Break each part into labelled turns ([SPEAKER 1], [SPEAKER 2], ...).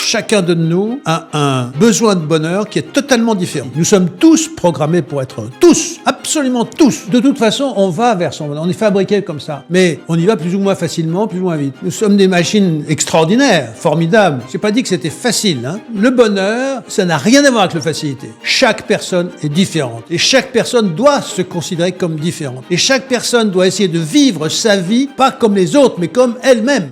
[SPEAKER 1] chacun de nous a un besoin de bonheur qui est totalement différent. Nous sommes tous programmés pour être heureux. Tous, absolument tous. De toute façon, on va vers son bonheur. On est fabriqués comme ça. Mais on y va plus ou moins facilement, plus ou moins vite. Nous sommes des machines extraordinaires, formidables. J'ai pas dit que c'était facile, hein. Le bonheur, ça n'a rien à voir avec la facilité. Chaque personne est différente. Et chaque personne doit se considérer comme différente. Et chaque personne doit essayer de vivre sa vie, pas comme les autres, mais comme elle-même.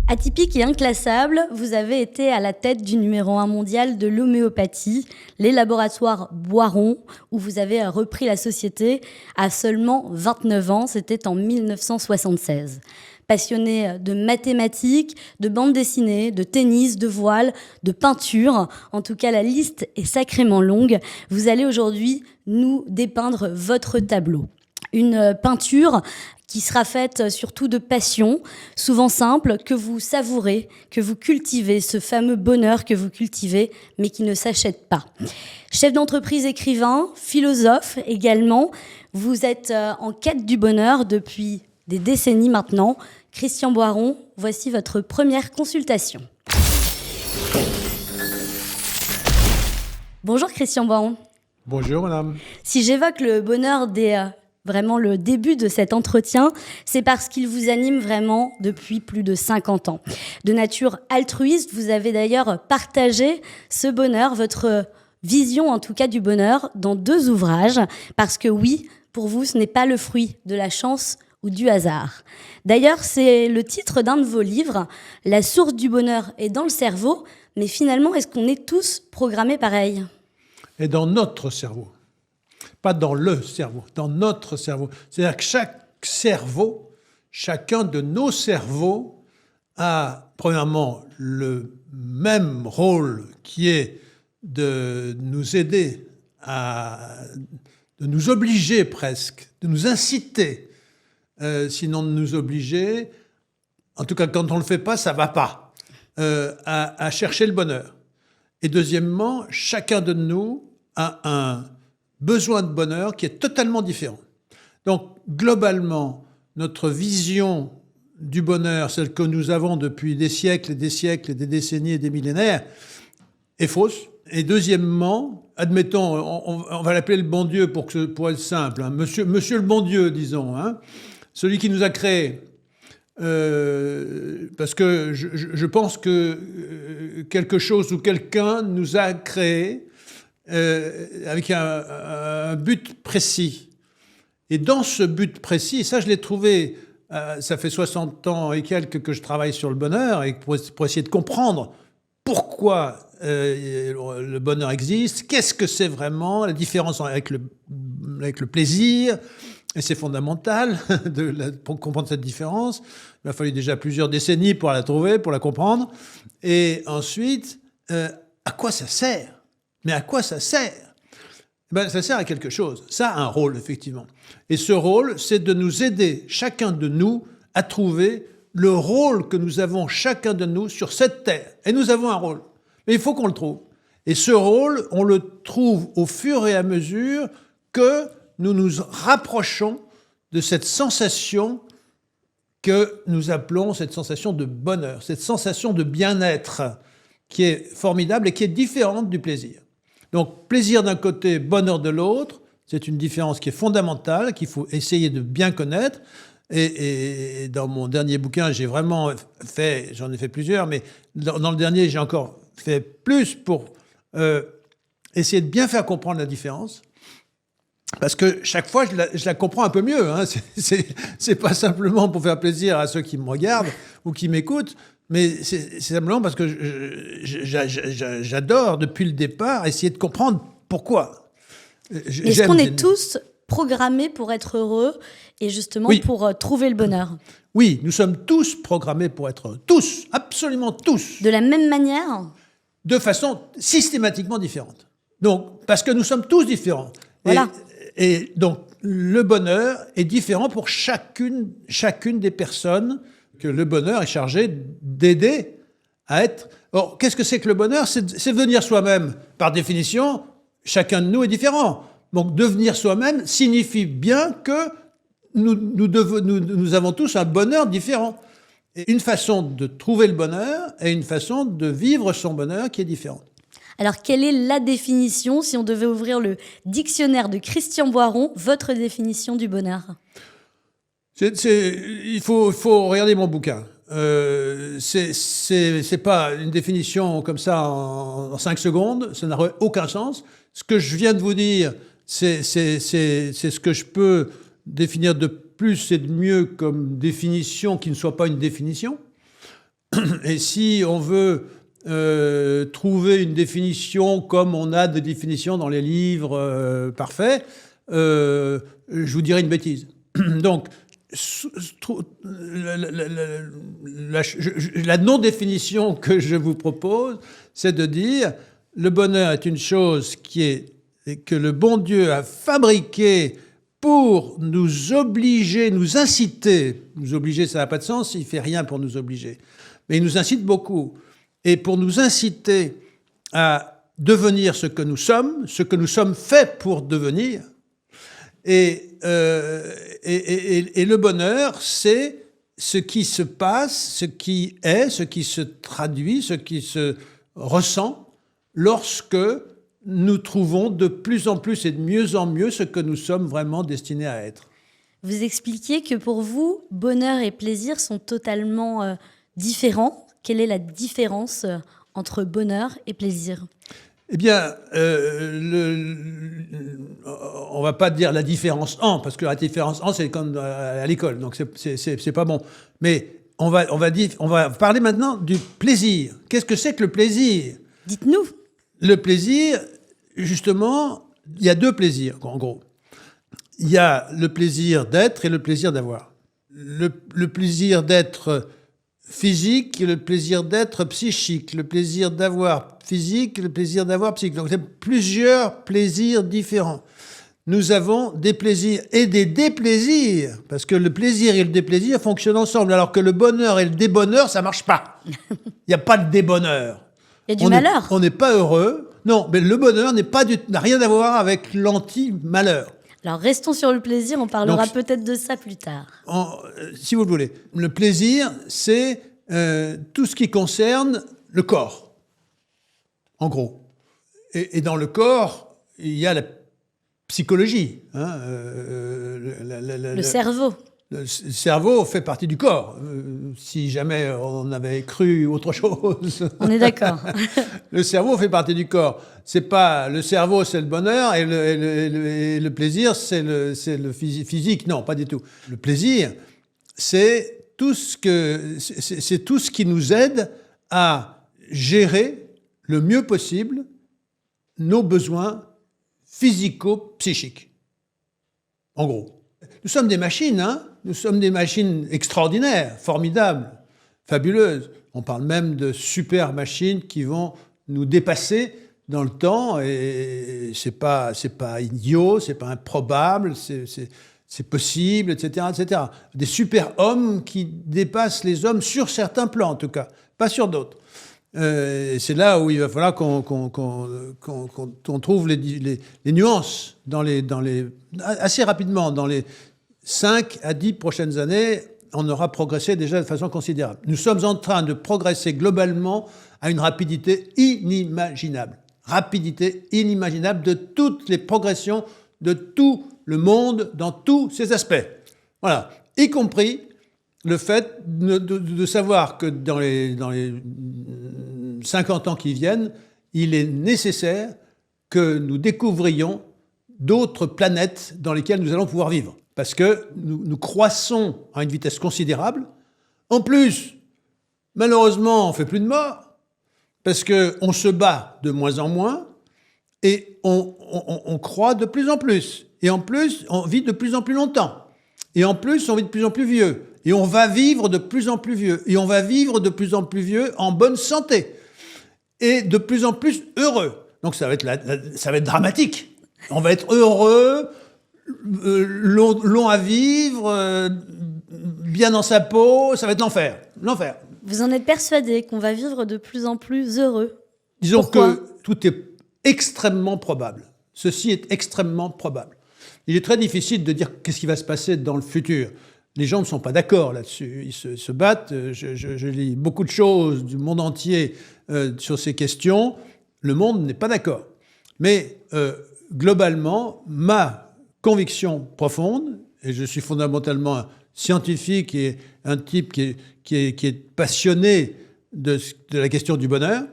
[SPEAKER 2] Atypique et inclassable, vous avez été à la tête du numéro 1 mondial de l'homéopathie, les laboratoires Boiron, où vous avez repris la société à seulement 29 ans, c'était en 1976. Passionné de mathématiques, de bande dessinée, de tennis, de voile, de peinture, en tout cas la liste est sacrément longue, vous allez aujourd'hui nous dépeindre votre tableau. Une peinture qui sera faite surtout de passion, souvent simple, que vous savourez, que vous cultivez, ce fameux bonheur que vous cultivez, mais qui ne s'achète pas. Chef d'entreprise, écrivain, philosophe également, vous êtes en quête du bonheur depuis des décennies maintenant. Christian Boiron, voici votre première consultation. Bonjour Christian Boiron.
[SPEAKER 1] Bonjour madame.
[SPEAKER 2] Si j'évoque le bonheur vraiment le début de cet entretien, c'est parce qu'il vous anime vraiment depuis plus de 50 ans. De nature altruiste, vous avez d'ailleurs partagé ce bonheur, votre vision en tout cas du bonheur, dans 2 ouvrages, parce que oui, pour vous, ce n'est pas le fruit de la chance ou du hasard. D'ailleurs, c'est le titre d'un de vos livres, « La source du bonheur est dans le cerveau », mais finalement, est-ce qu'on est tous programmés pareil ?
[SPEAKER 1] Et dans notre cerveau. Pas dans le cerveau, dans notre cerveau. C'est-à-dire que chaque cerveau, chacun de nos cerveaux a, premièrement, le même rôle qui est de nous aider, de nous obliger presque, de nous inciter, sinon de nous obliger, en tout cas quand on ne le fait pas, ça ne va pas, à chercher le bonheur. Et deuxièmement, chacun de nous a un besoin de bonheur qui est totalement différent. Donc, globalement, notre vision du bonheur, celle que nous avons depuis des siècles et des siècles et des décennies et des millénaires, est fausse. Et deuxièmement, admettons, on va l'appeler le bon Dieu pour être simple, hein, monsieur le bon Dieu, disons, hein, celui qui nous a créés. Parce que je pense que quelque chose ou quelqu'un nous a créés avec un but précis. Et dans ce but précis, et ça je l'ai trouvé, ça fait 60 ans et quelques que je travaille sur le bonheur, et pour essayer de comprendre pourquoi le bonheur existe, qu'est-ce que c'est vraiment, la différence avec le plaisir, et c'est fondamental pour comprendre cette différence. Il m'a fallu déjà plusieurs décennies pour la trouver, pour la comprendre. Et ensuite, à quoi ça sert ? Mais à quoi ça sert ? Ben, ça sert à quelque chose. Ça a un rôle, effectivement. Et ce rôle, c'est de nous aider, chacun de nous, à trouver le rôle que nous avons chacun de nous sur cette terre. Et nous avons un rôle. Mais il faut qu'on le trouve. Et ce rôle, on le trouve au fur et à mesure que nous nous rapprochons de cette sensation que nous appelons cette sensation de bonheur, cette sensation de bien-être qui est formidable et qui est différente du plaisir. Donc, plaisir d'un côté, bonheur de l'autre, c'est une différence qui est fondamentale, qu'il faut essayer de bien connaître. Et dans mon dernier bouquin, j'ai vraiment fait, j'en ai fait plusieurs, mais dans le dernier, j'ai encore fait plus pour essayer de bien faire comprendre la différence. Parce que chaque fois, je la comprends un peu mieux. Hein. C'est pas simplement pour faire plaisir à ceux qui me regardent ou qui m'écoutent, mais c'est simplement parce que j'adore, depuis le départ, essayer de comprendre pourquoi.
[SPEAKER 2] Est-ce qu'on est tous programmés pour être heureux et justement pour trouver le bonheur ?
[SPEAKER 1] Oui, nous sommes tous programmés pour être heureux. Tous, absolument tous.
[SPEAKER 2] De la même manière ?
[SPEAKER 1] De façon systématiquement différente. Donc, parce que nous sommes tous différents.
[SPEAKER 2] Voilà.
[SPEAKER 1] Et donc, le bonheur est différent pour chacune des personnes que le bonheur est chargé d'aider à être. Or, qu'est-ce que c'est que le bonheur ? C'est devenir soi-même. Par définition, chacun de nous est différent. Donc, devenir soi-même signifie bien que nous avons tous un bonheur différent. Et une façon de trouver le bonheur et une façon de vivre son bonheur qui est différente.
[SPEAKER 2] Alors, quelle est la définition, si on devait ouvrir le dictionnaire de Christian Boiron, votre définition du bonheur?
[SPEAKER 1] Il faut regarder mon bouquin. C'est pas une définition comme ça en 5 secondes, ça n'aurait aucun sens. Ce que je viens de vous dire, c'est ce que je peux définir de plus et de mieux comme définition qui ne soit pas une définition. Et si on veut trouver une définition comme on a des définitions dans les livres parfaits, je vous dirais une bêtise. Donc, la non-définition que je vous propose, c'est de dire le bonheur est une chose que le bon Dieu a fabriquée pour nous obliger, nous inciter. Nous obliger, ça n'a pas de sens, il ne fait rien pour nous obliger. Mais il nous incite beaucoup. Et pour nous inciter à devenir ce que nous sommes faits pour devenir. Et le bonheur, c'est ce qui se passe, ce qui est, ce qui se traduit, ce qui se ressent lorsque nous trouvons de plus en plus et de mieux en mieux ce que nous sommes vraiment destinés à être.
[SPEAKER 2] Vous expliquiez que pour vous, bonheur et plaisir sont totalement différents. Quelle est la différence entre bonheur et plaisir ?
[SPEAKER 1] Eh bien, on va pas dire la différence en, parce que la différence en, c'est comme à l'école, donc c'est pas bon. Mais on va parler maintenant du plaisir. Qu'est-ce que c'est que le plaisir ?
[SPEAKER 2] Dites-nous.
[SPEAKER 1] Le plaisir, justement, il y a 2 plaisirs, en gros. Il y a le plaisir d'être et le plaisir d'avoir. Le plaisir d'être physique et le plaisir d'être psychique, le plaisir d'avoir physique et le plaisir d'avoir psychique. Donc, c'est plusieurs plaisirs différents. Nous avons des plaisirs et des déplaisirs, parce que le plaisir et le déplaisir fonctionnent ensemble, alors que le bonheur et le débonheur, ça marche pas. Il n'y a pas de débonheur.
[SPEAKER 2] Il y a du malheur.
[SPEAKER 1] On n'est pas heureux. Non, mais le bonheur n'a rien à voir avec l'anti-malheur.
[SPEAKER 2] Alors, restons sur le plaisir, on parlera peut-être de ça plus tard.
[SPEAKER 1] Si vous le voulez. Le plaisir, c'est tout ce qui concerne le corps, en gros. Et dans le corps, il y a la psychologie. Hein,
[SPEAKER 2] le cerveau.
[SPEAKER 1] Le cerveau fait partie du corps. Si jamais on avait cru autre chose.
[SPEAKER 2] On est d'accord.
[SPEAKER 1] Le cerveau fait partie du corps. C'est pas le cerveau, c'est le bonheur et le plaisir, c'est le physique. Non, pas du tout. Le plaisir, c'est tout ce qui nous aide à gérer le mieux possible nos besoins physico-psychiques. En gros. Nous sommes des machines, hein ? Nous sommes des machines extraordinaires, formidables, fabuleuses. On parle même de super machines qui vont nous dépasser dans le temps et c'est pas idiot, c'est pas improbable, c'est possible, etc., etc. Des super hommes qui dépassent les hommes sur certains plans, en tout cas, pas sur d'autres. C'est là où il va falloir qu'on trouve les nuances assez rapidement. Dans les 5 à 10 prochaines années, on aura progressé déjà de façon considérable. Nous sommes en train de progresser globalement à une rapidité inimaginable. Rapidité inimaginable de toutes les progressions de tout le monde dans tous ses aspects. Voilà, y compris le fait de savoir que dans les 50 ans qui viennent, il est nécessaire que nous découvrions d'autres planètes dans lesquelles nous allons pouvoir vivre. Parce que nous croissons à une vitesse considérable. En plus, malheureusement, on ne fait plus de morts, parce qu'on se bat de moins en moins, et on croît de plus en plus. Et en plus, on vit de plus en plus longtemps. Et en plus, on vit de plus en plus vieux. Et on va vivre de plus en plus vieux. Et on va vivre de plus en plus vieux en bonne santé. Et de plus en plus heureux. Donc ça va être dramatique. On va être heureux, long à vivre, bien dans sa peau. Ça va être l'enfer. L'enfer.
[SPEAKER 2] Vous en êtes persuadé qu'on va vivre de plus en plus heureux ?
[SPEAKER 1] Disons
[SPEAKER 2] Pourquoi ?
[SPEAKER 1] que tout est extrêmement probable. Ceci est extrêmement probable. Il est très difficile de dire qu'est-ce qui va se passer dans le futur. Les gens ne sont pas d'accord là-dessus. Ils se battent. Je lis beaucoup de choses du monde entier sur ces questions. Le monde n'est pas d'accord. Mais globalement, ma conviction profonde, et je suis fondamentalement un scientifique et un type qui est passionné de la question du bonheur,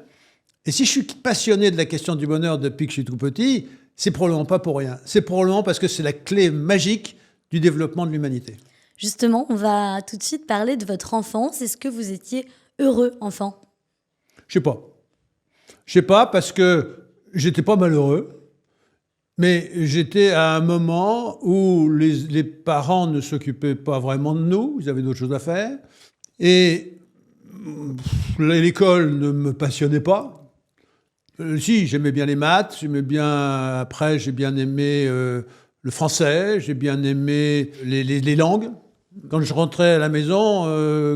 [SPEAKER 1] et si je suis passionné de la question du bonheur depuis que je suis tout petit, c'est probablement pas pour rien. C'est probablement parce que c'est la clé magique du développement de l'humanité.
[SPEAKER 2] Justement, on va tout de suite parler de votre enfance. Est-ce que vous étiez heureux enfant?
[SPEAKER 1] Je sais pas. Je sais pas parce que j'étais pas malheureux, mais j'étais à un moment où les parents ne s'occupaient pas vraiment de nous, ils avaient d'autres choses à faire, et l'école ne me passionnait pas. Si, j'aimais bien les maths, après j'ai bien aimé le français, j'ai bien aimé les langues. Quand je rentrais à la maison,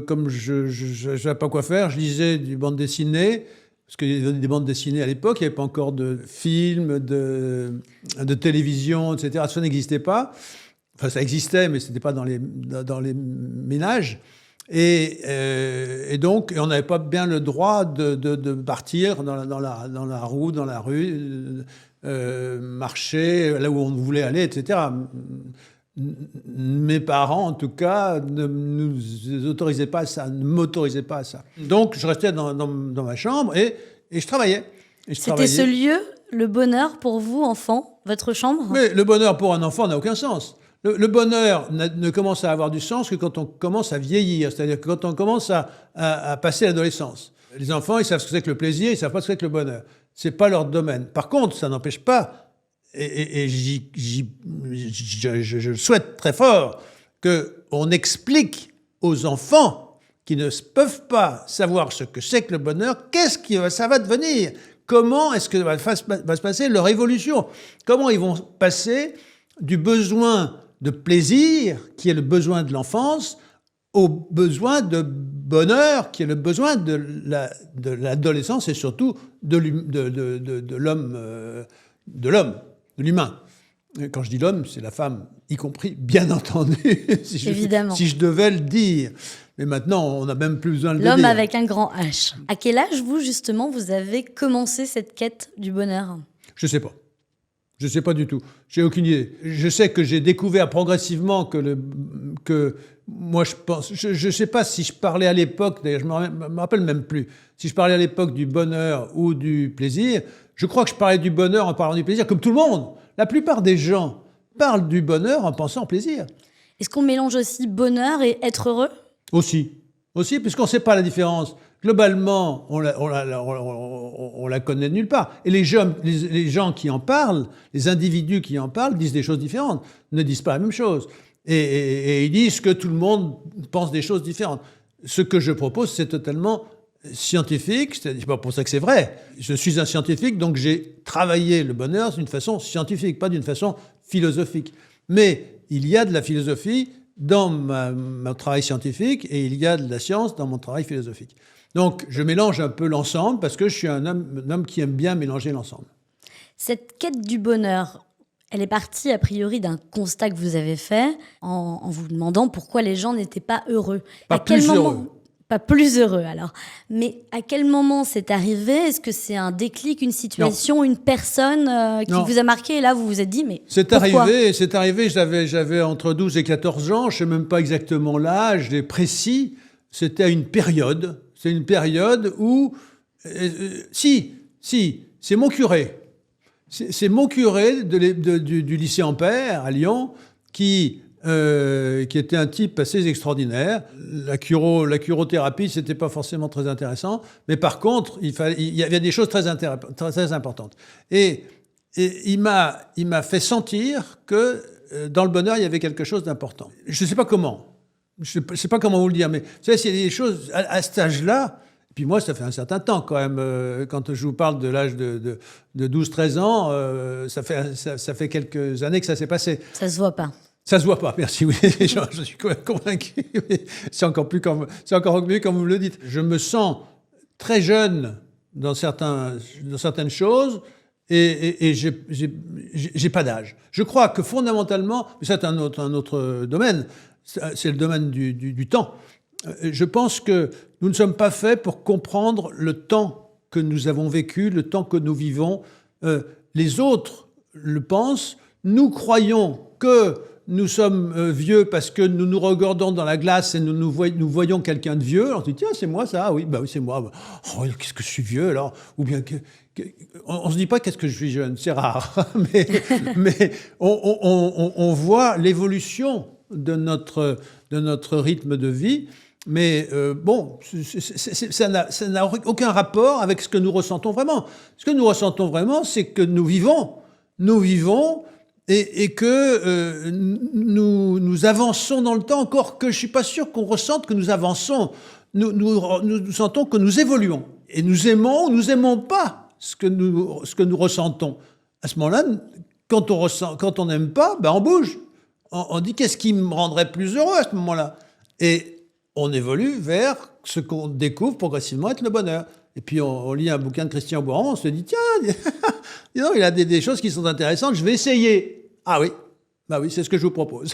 [SPEAKER 1] comme je ne savais pas quoi faire, je lisais des bandes dessinées, parce qu'il y avait des bandes dessinées à l'époque, il n'y avait pas encore de films, de télévision, etc. Ça n'existait pas. Enfin, ça existait, mais ce n'était pas dans les ménages. Et donc, on n'avait pas bien le droit de partir dans la rue, marcher là où on voulait aller, etc. Mes parents, en tout cas, ne m'autorisaient pas à ça. Donc, je restais dans ma chambre et je travaillais.
[SPEAKER 2] C'était ce lieu, le bonheur pour vous, enfant, votre chambre?
[SPEAKER 1] Mais le bonheur pour un enfant n'a aucun sens. Le bonheur ne commence à avoir du sens que quand on commence à vieillir, c'est-à-dire que quand on commence à passer l'adolescence. Les enfants, ils savent ce que c'est que le plaisir, ils savent pas ce que c'est que le bonheur. C'est pas leur domaine. Par contre, ça n'empêche pas, et je souhaite très fort, qu'on explique aux enfants qui ne peuvent pas savoir ce que c'est que le bonheur, ça va devenir. Comment est-ce que va se passer leur évolution? Comment ils vont passer du besoin de plaisir, qui est le besoin de l'enfance, au besoin de bonheur, qui est le besoin de l'adolescence et surtout de l'homme, de l'humain. Quand je dis l'homme, c'est la femme, y compris, bien entendu,
[SPEAKER 2] Évidemment.
[SPEAKER 1] Si je devais le dire. Mais maintenant, on n'a même plus besoin de le dire.
[SPEAKER 2] L'homme avec un grand H. À quel âge, vous, justement, vous avez commencé cette quête du bonheur?
[SPEAKER 1] Je ne sais pas. Je ne sais pas du tout. J'ai aucune idée. Je sais que j'ai découvert progressivement que moi, je pense... Je ne sais pas si je parlais à l'époque, d'ailleurs, je ne me rappelle même plus, si je parlais à l'époque du bonheur ou du plaisir. Je crois que je parlais du bonheur en parlant du plaisir, comme tout le monde. La plupart des gens parlent du bonheur en pensant au plaisir.
[SPEAKER 2] Est-ce qu'on mélange aussi bonheur et être heureux?
[SPEAKER 1] Aussi, puisqu'on ne sait pas la différence. Globalement, on la connaît de nulle part. Et les gens qui en parlent, les individus qui en parlent, disent des choses différentes, ne disent pas la même chose. Et ils disent que tout le monde pense des choses différentes. Ce que je propose, c'est totalement scientifique, c'est pas pour ça que c'est vrai. Je suis un scientifique, donc j'ai travaillé le bonheur d'une façon scientifique, pas d'une façon philosophique. Mais il y a de la philosophie dans mon travail scientifique et il y a de la science dans mon travail philosophique. Donc, je mélange un peu l'ensemble parce que je suis un homme qui aime bien mélanger l'ensemble.
[SPEAKER 2] Cette quête du bonheur, elle est partie a priori d'un constat que vous avez fait en vous demandant pourquoi les gens n'étaient pas heureux. Pas plus heureux, alors. Mais à quel moment c'est arrivé? Est-ce que c'est un déclic, une situation, non. Une personne qui vous a marqué? Et là, vous vous êtes dit, mais pourquoi?
[SPEAKER 1] C'est arrivé, j'avais entre 12 et 14 ans, je ne sais même pas exactement l'âge précis. C'était une période. C'est une période où... c'est mon curé. C'est mon curé du lycée Ampère, à Lyon, qui était un type assez extraordinaire. La curothérapie, c'était pas forcément très intéressant, mais par contre, il y avait des choses très importantes. Et il m'a fait sentir que dans le bonheur, il y avait quelque chose d'important. Je ne sais pas comment. Je ne sais pas comment vous le dire, mais vous savez, c'est des choses à cet âge-là. Puis moi, ça fait un certain temps quand même. Quand je vous parle de l'âge de 12-13 ans, ça fait quelques années que ça s'est passé.
[SPEAKER 2] Ça se voit pas.
[SPEAKER 1] Ça se voit pas, merci, oui. Je suis convaincu. C'est encore mieux quand vous me le dites. Je me sens très jeune dans certaines choses et j'ai pas d'âge. Je crois que fondamentalement, c'est un autre domaine, c'est le domaine du temps. Je pense que nous ne sommes pas faits pour comprendre le temps que nous avons vécu, le temps que nous vivons. Les autres le pensent. Nous croyons que nous sommes vieux parce que nous nous regardons dans la glace et nous voyons quelqu'un de vieux. Alors on se dit, tiens, c'est moi ça? Ah oui, bah oui, c'est moi. Oh, qu'est-ce que je suis vieux alors? Ou bien, on ne se dit pas qu'est-ce que je suis jeune, c'est rare. mais on voit l'évolution de notre rythme de vie. Mais bon, ça n'a aucun rapport avec ce que nous ressentons vraiment. Ce que nous ressentons vraiment, c'est que nous vivons et que nous avançons dans le temps, encore que je ne suis pas sûr qu'on ressente que nous avançons. Nous sentons que nous évoluons. Et nous aimons ou nous n'aimons pas ce que nous ressentons. À ce moment-là, quand on n'aime pas, ben on bouge. On dit qu'est-ce qui me rendrait plus heureux à ce moment-là. Et on évolue vers ce qu'on découvre progressivement être le bonheur. Et puis on lit un bouquin de Christian Boiron, on se dit, tiens, dis donc, il a des choses qui sont intéressantes, je vais essayer. Ah oui, bah oui, c'est ce que je vous propose.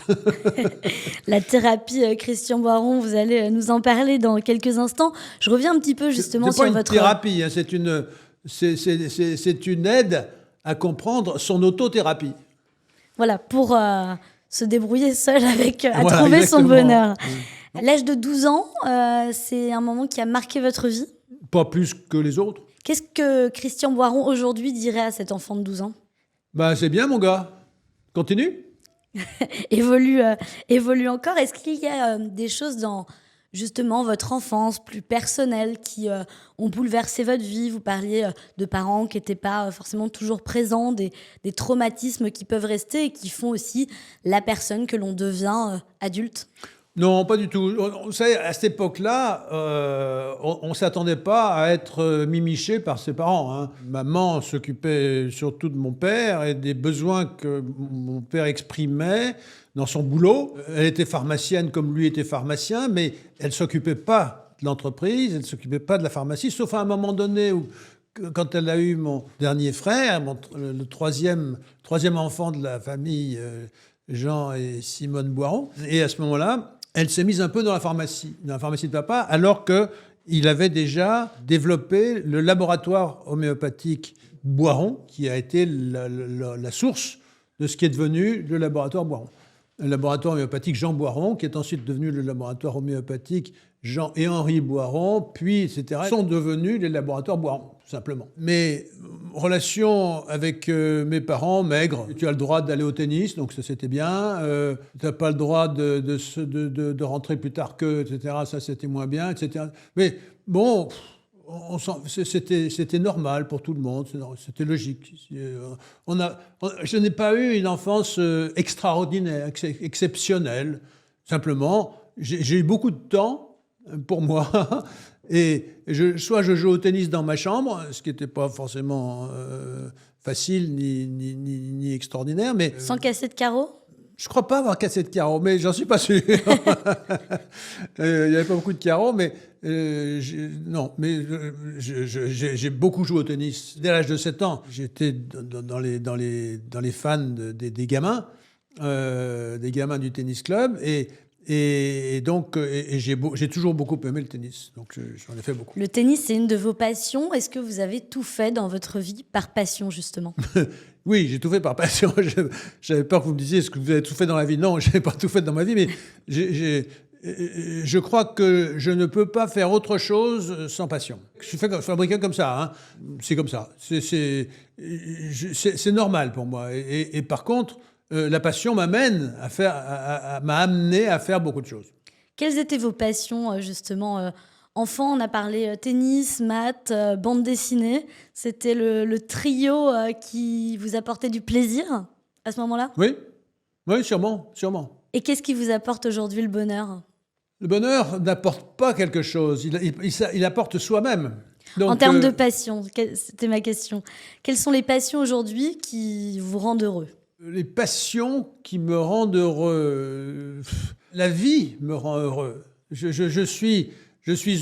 [SPEAKER 2] La thérapie Christian Boiron, vous allez nous en parler dans quelques instants. Je reviens un petit peu justement sur votre...
[SPEAKER 1] C'est pas une thérapie, hein, c'est une aide à comprendre son autothérapie.
[SPEAKER 2] Voilà, pour se débrouiller seul avec, à
[SPEAKER 1] voilà,
[SPEAKER 2] trouver
[SPEAKER 1] exactement.
[SPEAKER 2] son bonheur. À l'âge de 12 ans, c'est un moment qui a marqué votre vie?
[SPEAKER 1] Pas plus que les autres.
[SPEAKER 2] Qu'est-ce que Christian Boiron aujourd'hui dirait à cet enfant de 12 ans?
[SPEAKER 1] Bah c'est bien mon gars, continue.
[SPEAKER 2] évolue encore. Est-ce qu'il y a des choses dans justement votre enfance plus personnelle qui ont bouleversé votre vie? Vous parliez de parents qui n'étaient pas forcément toujours présents, des traumatismes qui peuvent rester et qui font aussi la personne que l'on devient adulte?
[SPEAKER 1] Non, pas du tout. Vous savez, à cette époque-là, on ne s'attendait pas à être mimiché par ses parents. Hein. Maman s'occupait surtout de mon père et des besoins que mon père exprimait dans son boulot. Elle était pharmacienne comme lui était pharmacien, mais elle ne s'occupait pas de l'entreprise, elle ne s'occupait pas de la pharmacie, sauf à un moment donné où, quand elle a eu mon dernier frère, le troisième enfant de la famille, Jean et Simone Boiron. Et à ce moment-là, elle s'est mise un peu dans la pharmacie de papa, alors qu'il avait déjà développé le laboratoire homéopathique Boiron, qui a été la source de ce qui est devenu le laboratoire Boiron. Le laboratoire homéopathique Jean Boiron, qui est ensuite devenu le laboratoire homéopathique Jean et Henri Boiron, puis etc., sont devenus les laboratoires Boiron, tout simplement. Mais relation avec mes parents, maigre. Tu as le droit d'aller au tennis, donc ça c'était bien. Tu n'as pas le droit de rentrer plus tard qu'eux, etc., ça c'était moins bien, etc. Mais bon, c'était normal pour tout le monde, c'était logique. Je n'ai pas eu une enfance extraordinaire, exceptionnelle. Simplement, j'ai eu beaucoup de temps pour moi. Et soit je joue au tennis dans ma chambre, ce qui n'était pas forcément facile ni extraordinaire. Mais,
[SPEAKER 2] sans casser de carreaux?
[SPEAKER 1] Je ne crois pas avoir cassé de carreaux, mais j'en suis pas sûr. Il n'y avait pas beaucoup de carreaux, mais non. Mais j'ai beaucoup joué au tennis. Dès l'âge de 7 ans, j'étais dans les fans des gamins du tennis club. Et donc, j'ai toujours beaucoup aimé le tennis. Donc, j'en ai fait beaucoup.
[SPEAKER 2] Le tennis, c'est une de vos passions. Est-ce que vous avez tout fait dans votre vie par passion, justement?
[SPEAKER 1] Oui, j'ai tout fait par passion. J'avais peur que vous me disiez, est-ce que vous avez tout fait dans la vie? Non, je n'ai pas tout fait dans ma vie, mais je crois que je ne peux pas faire autre chose sans passion. Je suis fabriqué comme ça. Hein. C'est comme ça. C'est normal pour moi. Et par contre... la passion m'a amené à faire beaucoup de choses.
[SPEAKER 2] Quelles étaient vos passions, justement enfant, on a parlé tennis, maths, bande dessinée. C'était le trio qui vous apportait du plaisir à ce moment-là?
[SPEAKER 1] Oui, sûrement.
[SPEAKER 2] Et qu'est-ce qui vous apporte aujourd'hui le bonheur?
[SPEAKER 1] Le bonheur n'apporte pas quelque chose, il apporte soi-même. Donc,
[SPEAKER 2] en termes de passion, c'était ma question. Quelles sont les passions aujourd'hui qui vous rendent heureux?
[SPEAKER 1] Les passions qui me rendent heureux. La vie me rend heureux. Je suis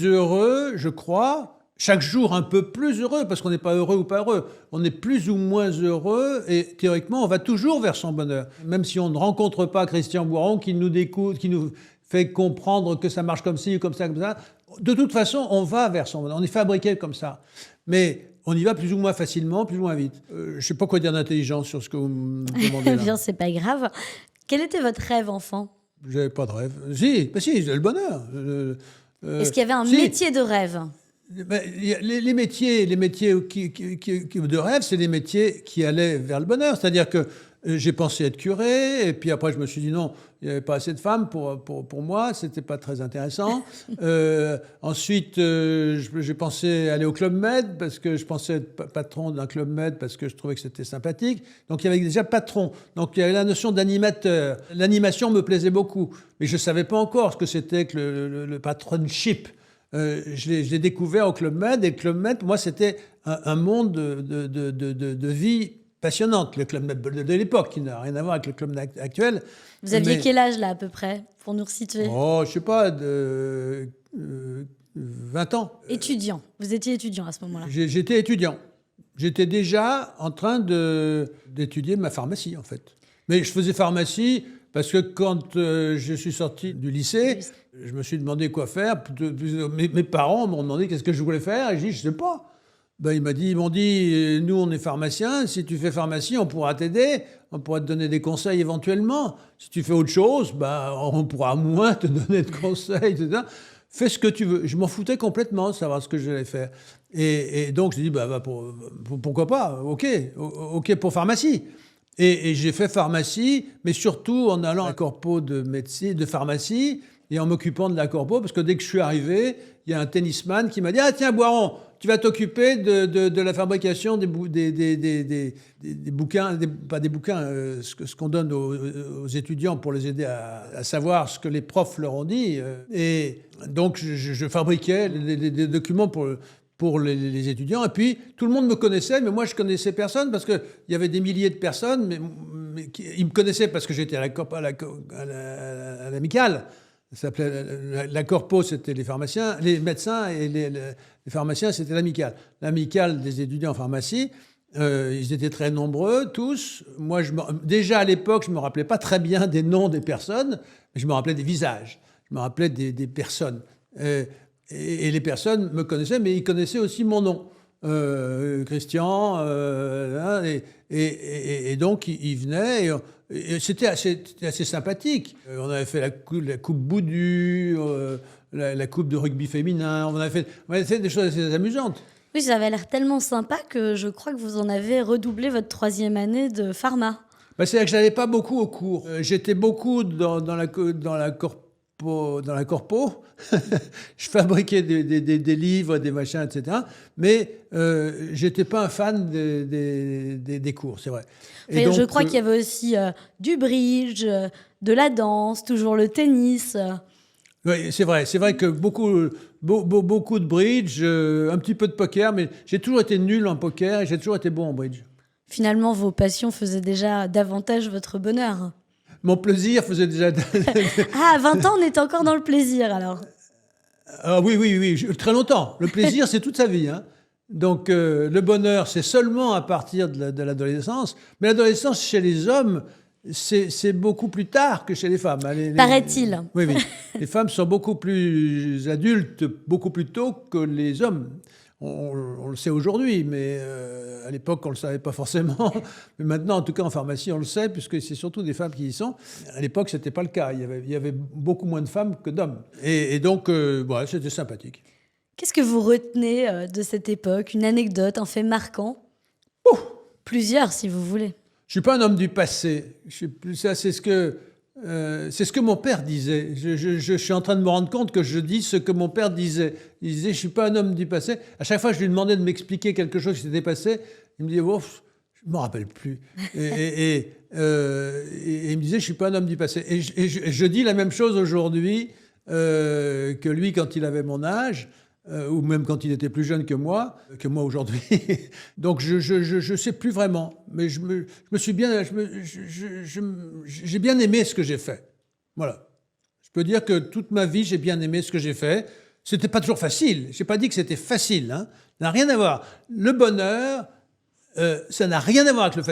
[SPEAKER 1] heureux, je crois, chaque jour un peu plus heureux, parce qu'on n'est pas heureux ou pas heureux. On est plus ou moins heureux et théoriquement, on va toujours vers son bonheur. Même si on ne rencontre pas Christian Boiron qui nous découvre, qui nous fait comprendre que ça marche comme ci ou comme ça, comme ça. De toute façon, on va vers son bonheur. On est fabriqué comme ça. Mais on y va plus ou moins facilement, plus ou moins vite. Je ne sais pas quoi dire d'intelligent sur ce que vous me demandez là.
[SPEAKER 2] Bien, c'est pas grave. Quel était votre rêve enfant?
[SPEAKER 1] J'avais pas de rêve. Si, j'ai le bonheur.
[SPEAKER 2] Est-ce qu'il y avait un métier de rêve?
[SPEAKER 1] Les métiers de rêve, c'est les métiers qui allaient vers le bonheur. C'est-à-dire que j'ai pensé être curé, et puis après je me suis dit non, il n'y avait pas assez de femmes pour moi, c'était pas très intéressant. Ensuite, j'ai pensé aller au Club Med, parce que je pensais être patron d'un Club Med, parce que je trouvais que c'était sympathique. Donc il y avait déjà patron, donc il y avait la notion d'animateur. L'animation me plaisait beaucoup, mais je ne savais pas encore ce que c'était que le patronship. Je l'ai découvert au Club Med, et le Club Med, pour moi, c'était un monde de vie passionnante, le Club Med de l'époque, qui n'a rien à voir avec le Club Med actuel.
[SPEAKER 2] Vous aviez quel âge, là, à peu près, pour nous resituer?
[SPEAKER 1] Oh, je sais pas, 20 ans.
[SPEAKER 2] Étudiant. Vous étiez étudiant à ce moment-là?
[SPEAKER 1] J'étais étudiant. J'étais déjà en train d'étudier ma pharmacie, en fait. Mais je faisais pharmacie parce que quand je suis sorti du lycée, je me suis demandé quoi faire. Mes parents m'ont demandé qu'est-ce que je voulais faire, et j'ai dit, je sais pas. Ben, ils m'ont dit, nous on est pharmaciens, si tu fais pharmacie, on pourra t'aider, on pourra te donner des conseils éventuellement. Si tu fais autre chose, ben, on pourra moins te donner de conseils, etc. Fais ce que tu veux. Je m'en foutais complètement de savoir ce que j'allais faire. Et donc je dis, pourquoi pas, ok pour pharmacie. Et j'ai fait pharmacie, mais surtout en allant à la corpo de médecine, de pharmacie, et en m'occupant de la corpo, parce que dès que je suis arrivé, il y a un tennisman qui m'a dit « Ah tiens, Boiron, tu vas t'occuper de la fabrication des bouquins, pas des bouquins, ce qu'on donne aux étudiants pour les aider à savoir ce que les profs leur ont dit. » Et donc, je fabriquais des documents pour les étudiants. Et puis, tout le monde me connaissait, mais moi, je connaissais personne, parce qu'il y avait des milliers de personnes, mais ils me connaissaient parce que j'étais à l'amicale. Ça s'appelait la corpo, c'était les pharmaciens, les médecins, et les pharmaciens, c'était l'amicale. L'amicale des étudiants en pharmacie, ils étaient très nombreux, tous. Moi, déjà à l'époque, je ne me rappelais pas très bien des noms des personnes, mais je me rappelais des visages, je me rappelais des personnes. Et les personnes me connaissaient, mais ils connaissaient aussi mon nom. Christian, et donc ils venaient, et c'était assez sympathique. On avait fait la coupe Boudu, la coupe de rugby féminin, on avait fait des choses assez amusantes.
[SPEAKER 2] Oui, ça avait l'air tellement sympa que je crois que vous en avez redoublé votre 3e année de pharma.
[SPEAKER 1] C'est-à-dire que je n'allais pas beaucoup au cours. J'étais beaucoup dans la corpo. Je fabriquais des livres, des machins, etc. Mais j'étais pas un fan des cours, c'est vrai.
[SPEAKER 2] Et donc, je crois qu'il y avait aussi du bridge, de la danse, toujours le tennis.
[SPEAKER 1] Oui, c'est vrai. C'est vrai que beaucoup de bridge, un petit peu de poker, mais j'ai toujours été nul en poker et j'ai toujours été bon en bridge.
[SPEAKER 2] Finalement, vos passions faisaient déjà davantage votre bonheur.
[SPEAKER 1] Mon plaisir faisait déjà...
[SPEAKER 2] Ah, à 20 ans, on était encore dans le plaisir, alors.
[SPEAKER 1] Ah, oui, très longtemps. Le plaisir, c'est toute sa vie. Hein. Donc, le bonheur, c'est seulement à partir de l'adolescence. Mais l'adolescence, chez les hommes, c'est beaucoup plus tard que chez les femmes.
[SPEAKER 2] Paraît-il.
[SPEAKER 1] Oui. Les femmes sont beaucoup plus adultes, beaucoup plus tôt que les hommes. On le sait aujourd'hui, mais à l'époque, on ne le savait pas forcément. Mais maintenant, en tout cas, en pharmacie, on le sait, puisque c'est surtout des femmes qui y sont. À l'époque, ce n'était pas le cas. Il y avait beaucoup moins de femmes que d'hommes. Et donc, c'était sympathique.
[SPEAKER 2] Qu'est-ce que vous retenez de cette époque? Une anecdote, un fait marquant? Plusieurs, si vous voulez.
[SPEAKER 1] Je ne suis pas un homme du passé. C'est ce que mon père disait. Je suis en train de me rendre compte que je dis ce que mon père disait. Il disait, je ne suis pas un homme du passé. À chaque fois que je lui demandais de m'expliquer quelque chose qui s'était passé, il me disait, je ne me rappelle plus. Et il me disait, je ne suis pas un homme du passé. Et je dis la même chose aujourd'hui que lui quand il avait mon âge, ou même quand il était plus jeune que moi aujourd'hui. Donc je sais plus vraiment, mais j'ai bien aimé ce que j'ai fait. Voilà. Je peux dire que toute ma vie, j'ai bien aimé ce que j'ai fait. C'était pas toujours facile. J'ai pas dit que c'était facile. Hein. Ça n'a rien à voir. Le bonheur, ça n'a rien à voir avec la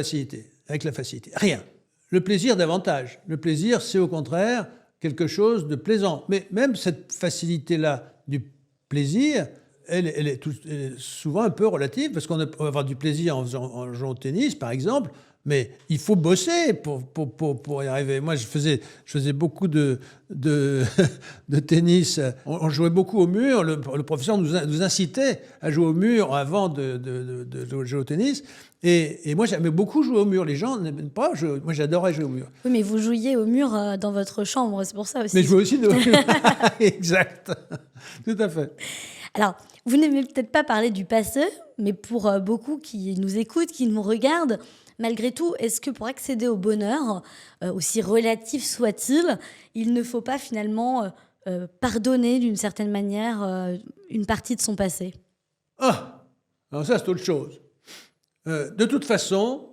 [SPEAKER 1] facilité. Rien. Le plaisir davantage. Le plaisir, c'est au contraire quelque chose de plaisant. Mais même cette facilité-là du plaisir, elle est souvent un peu relative, parce qu'on peut avoir du plaisir en jouant au tennis, par exemple, mais il faut bosser pour y arriver. Moi, je faisais beaucoup de tennis. On jouait beaucoup au mur. Le professeur nous incitait à jouer au mur avant de jouer au tennis. Et moi, j'aimais beaucoup jouer au mur. Les gens n'aiment pas. Moi, j'adorais jouer au mur.
[SPEAKER 2] Oui, mais vous jouiez au mur dans votre chambre, c'est pour ça aussi.
[SPEAKER 1] Mais je jouais aussi au mur. Exact. Tout à fait.
[SPEAKER 2] Alors, vous n'aimez peut-être pas parler du passé, mais pour beaucoup qui nous écoutent, qui nous regardent, malgré tout, est-ce que pour accéder au bonheur, aussi relatif soit-il, il ne faut pas finalement pardonner d'une certaine manière une partie de son passé?
[SPEAKER 1] Ah, alors ça, c'est autre chose. De toute façon,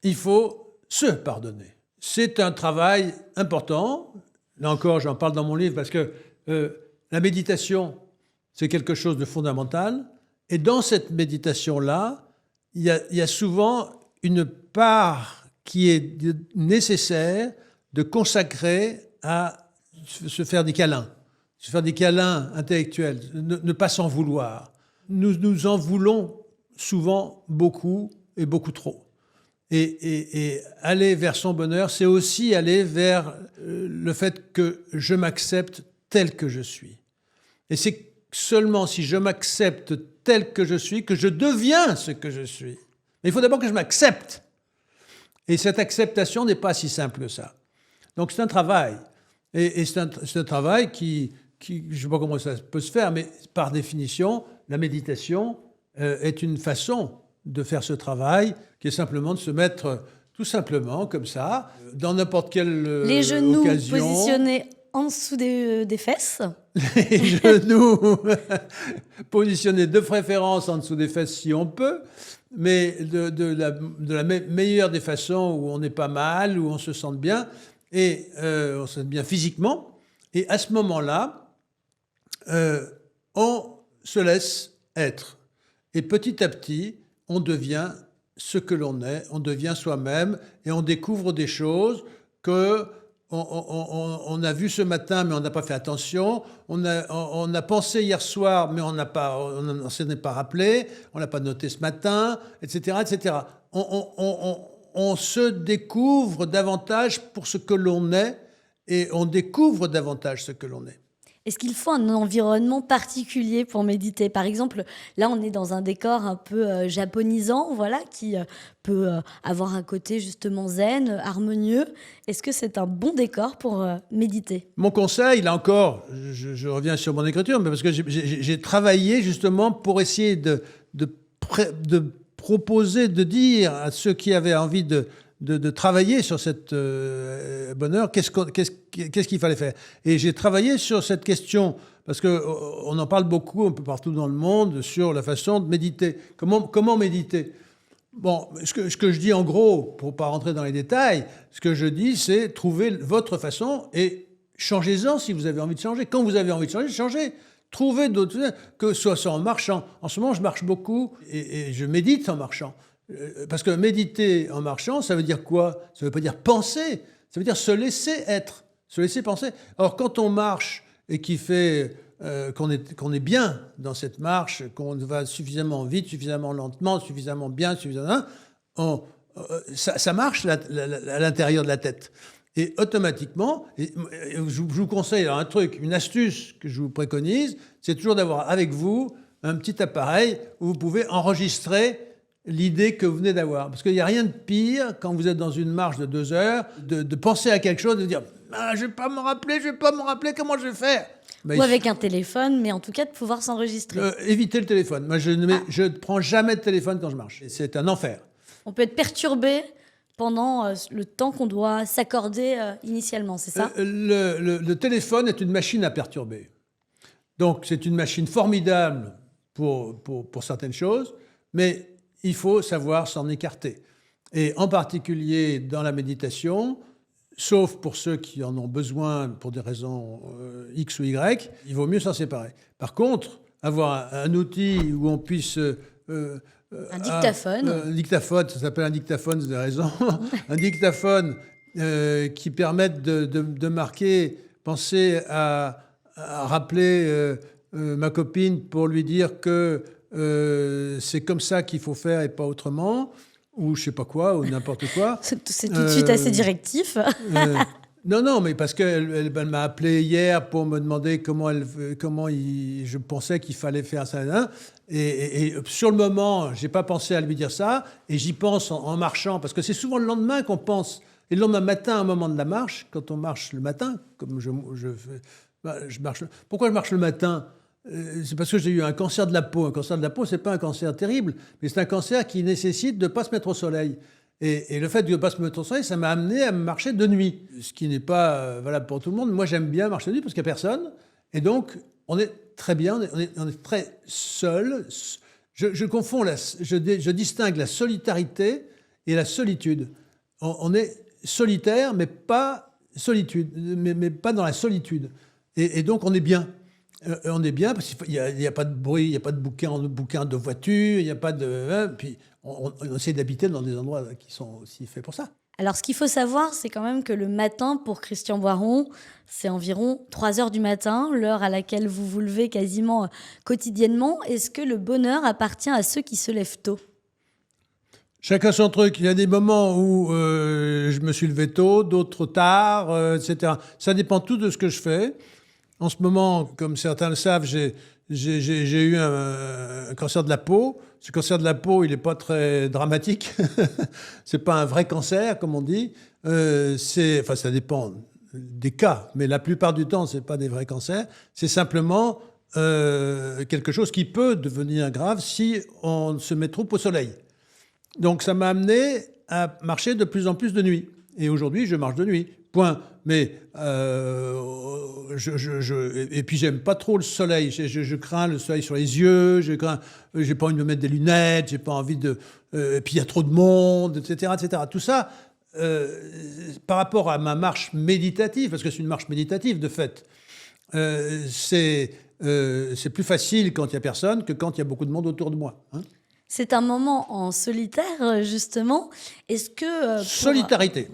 [SPEAKER 1] il faut se pardonner. C'est un travail important. Là encore, j'en parle dans mon livre parce que la méditation, c'est quelque chose de fondamental. Et dans cette méditation-là, il y a souvent une part qui est nécessaire de consacrer à se faire des câlins intellectuels, ne pas s'en vouloir. Nous en voulons souvent beaucoup et beaucoup trop. Et aller vers son bonheur, c'est aussi aller vers le fait que je m'accepte tel que je suis. Et c'est seulement si je m'accepte tel que je suis que je deviens ce que je suis. Mais il faut d'abord que je m'accepte. Et cette acceptation n'est pas si simple que ça. Donc c'est un travail. Et c'est un travail qui je ne sais pas comment ça peut se faire, mais par définition, la méditation est une façon de faire ce travail, qui est simplement de se mettre tout simplement comme ça, dans n'importe quelle occasion.
[SPEAKER 2] Les genoux positionnés en dessous des fesses.
[SPEAKER 1] Les genoux positionnés de préférence en dessous des fesses si on peut, mais de la meilleure des façons où on n'est pas mal, où on se sente bien, et on se sent bien physiquement. Et à ce moment-là, on se laisse être. Et petit à petit, on devient ce que l'on est, on devient soi-même, et on découvre des choses que on a vu ce matin, mais on n'a pas fait attention. On a pensé hier soir, mais on ne s'en est pas rappelé. On l'a pas noté ce matin, etc., etc. On se découvre davantage pour ce que l'on est, et on découvre davantage ce que l'on est.
[SPEAKER 2] Est-ce qu'il faut un environnement particulier pour méditer? Par exemple, là, on est dans un décor un peu japonisant, voilà, qui peut avoir un côté justement zen, harmonieux. Est-ce que c'est un bon décor pour méditer?
[SPEAKER 1] Mon conseil, là encore, je reviens sur mon écriture, mais parce que j'ai travaillé justement pour essayer de proposer, de dire à ceux qui avaient envie de travailler sur cette bonheur, qu'est-ce qu'il fallait faire. Et j'ai travaillé sur cette question, parce qu'on en parle beaucoup un peu partout dans le monde, sur la façon de méditer. Comment méditer? Bon, ce que je dis en gros, pour ne pas rentrer dans les détails, ce que je dis, c'est trouver votre façon et changez-en si vous avez envie de changer. Quand vous avez envie de changer, changez. Trouvez d'autres, que ce soit en marchant. En ce moment, je marche beaucoup et je médite en marchant. Parce que méditer en marchant, ça veut dire quoi? Ça ne veut pas dire penser, ça veut dire se laisser être, se laisser penser. Alors quand on marche et qu'il fait qu'on est bien dans cette marche, qu'on va suffisamment vite, suffisamment lentement, suffisamment bien, ça marche à l'intérieur de la tête. Et automatiquement, je vous conseille un truc, une astuce que je vous préconise, c'est toujours d'avoir avec vous un petit appareil où vous pouvez enregistrer l'idée que vous venez d'avoir. Parce qu'il n'y a rien de pire, quand vous êtes dans une marche de 2 heures, de penser à quelque chose, de dire « je ne vais pas me rappeler, comment je vais faire ?»
[SPEAKER 2] Ou avec un téléphone, mais en tout cas de pouvoir s'enregistrer.
[SPEAKER 1] Évitez le téléphone. Moi, je ne prends jamais de téléphone quand je marche. C'est un enfer.
[SPEAKER 2] On peut être perturbé pendant le temps qu'on doit s'accorder initialement, c'est ça?
[SPEAKER 1] Le téléphone est une machine à perturber. Donc, c'est une machine formidable pour certaines choses, mais il faut savoir s'en écarter. Et en particulier dans la méditation, sauf pour ceux qui en ont besoin pour des raisons X ou Y, il vaut mieux s'en séparer. Par contre, avoir un outil où on puisse...
[SPEAKER 2] Un dictaphone.
[SPEAKER 1] Un dictaphone, ça s'appelle un dictaphone, vous avez raison. Un dictaphone qui permette de marquer, penser à rappeler ma copine pour lui dire que c'est comme ça qu'il faut faire et pas autrement, ou je sais pas quoi, ou n'importe quoi.
[SPEAKER 2] C'est tout de suite assez directif.
[SPEAKER 1] Non, mais parce qu'elle m'a appelé hier pour me demander je pensais qu'il fallait faire ça. Hein, et sur le moment, j'ai pas pensé à lui dire ça, et j'y pense en marchant, parce que c'est souvent le lendemain qu'on pense. Et le lendemain matin, au moment de la marche, quand on marche le matin, comme je marche. Pourquoi je marche le matin ? C'est parce que j'ai eu un cancer de la peau. Un cancer de la peau, c'est pas un cancer terrible, mais c'est un cancer qui nécessite de ne pas se mettre au soleil. Et le fait de ne pas se mettre au soleil, ça m'a amené à marcher de nuit, ce qui n'est pas valable pour tout le monde. Moi, j'aime bien marcher de nuit parce qu'il n'y a personne. Et donc, on est très bien, on est très seul. Je confonds, je distingue la solitarité et la solitude. On est solitaire, mais pas solitude, mais pas dans la solitude. Et donc, on est bien. On est bien parce qu'il n'y a pas de bruit, il n'y a pas de bouquin de voiture, il n'y a pas de... Puis on essaie d'habiter dans des endroits qui sont aussi faits pour ça.
[SPEAKER 2] Alors, ce qu'il faut savoir, c'est quand même que le matin, pour Christian Boiron, c'est environ 3 heures du matin, l'heure à laquelle vous vous levez quasiment quotidiennement. Est-ce que le bonheur appartient à ceux qui se lèvent tôt ?
[SPEAKER 1] Chacun son truc. Il y a des moments où je me suis levé tôt, d'autres tard, etc. Ça dépend tout de ce que je fais. En ce moment, comme certains le savent, j'ai eu un cancer de la peau. Ce cancer de la peau, il n'est pas très dramatique. C'est pas un vrai cancer, comme on dit. Ça dépend des cas, mais la plupart du temps, c'est pas des vrais cancers. C'est simplement quelque chose qui peut devenir grave si on se met trop au soleil. Donc, ça m'a amené à marcher de plus en plus de nuit. Et aujourd'hui, je marche de nuit. Point. Mais et puis j'aime pas trop le soleil. Je crains le soleil sur les yeux. J'ai pas envie de me mettre des lunettes. J'ai pas envie de. Et puis il y a trop de monde, etc., etc. Tout ça, par rapport à ma marche méditative, parce que c'est une marche méditative de fait, c'est plus facile quand il y a personne que quand il y a beaucoup de monde autour de moi. Hein.
[SPEAKER 2] C'est un moment en solitaire, justement. Est-ce que
[SPEAKER 1] solitarité.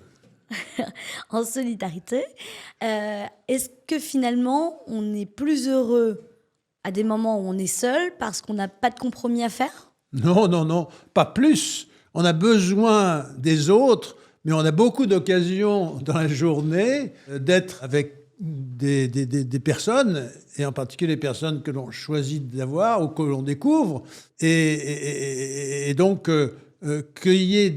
[SPEAKER 2] En solidarité. Est-ce que finalement, on est plus heureux à des moments où on est seul parce qu'on n'a pas de compromis à faire ?
[SPEAKER 1] Non, pas plus. On a besoin des autres, mais on a beaucoup d'occasions dans la journée d'être avec des personnes, et en particulier les personnes que l'on choisit d'avoir ou que l'on découvre. Et donc... qu'il y ait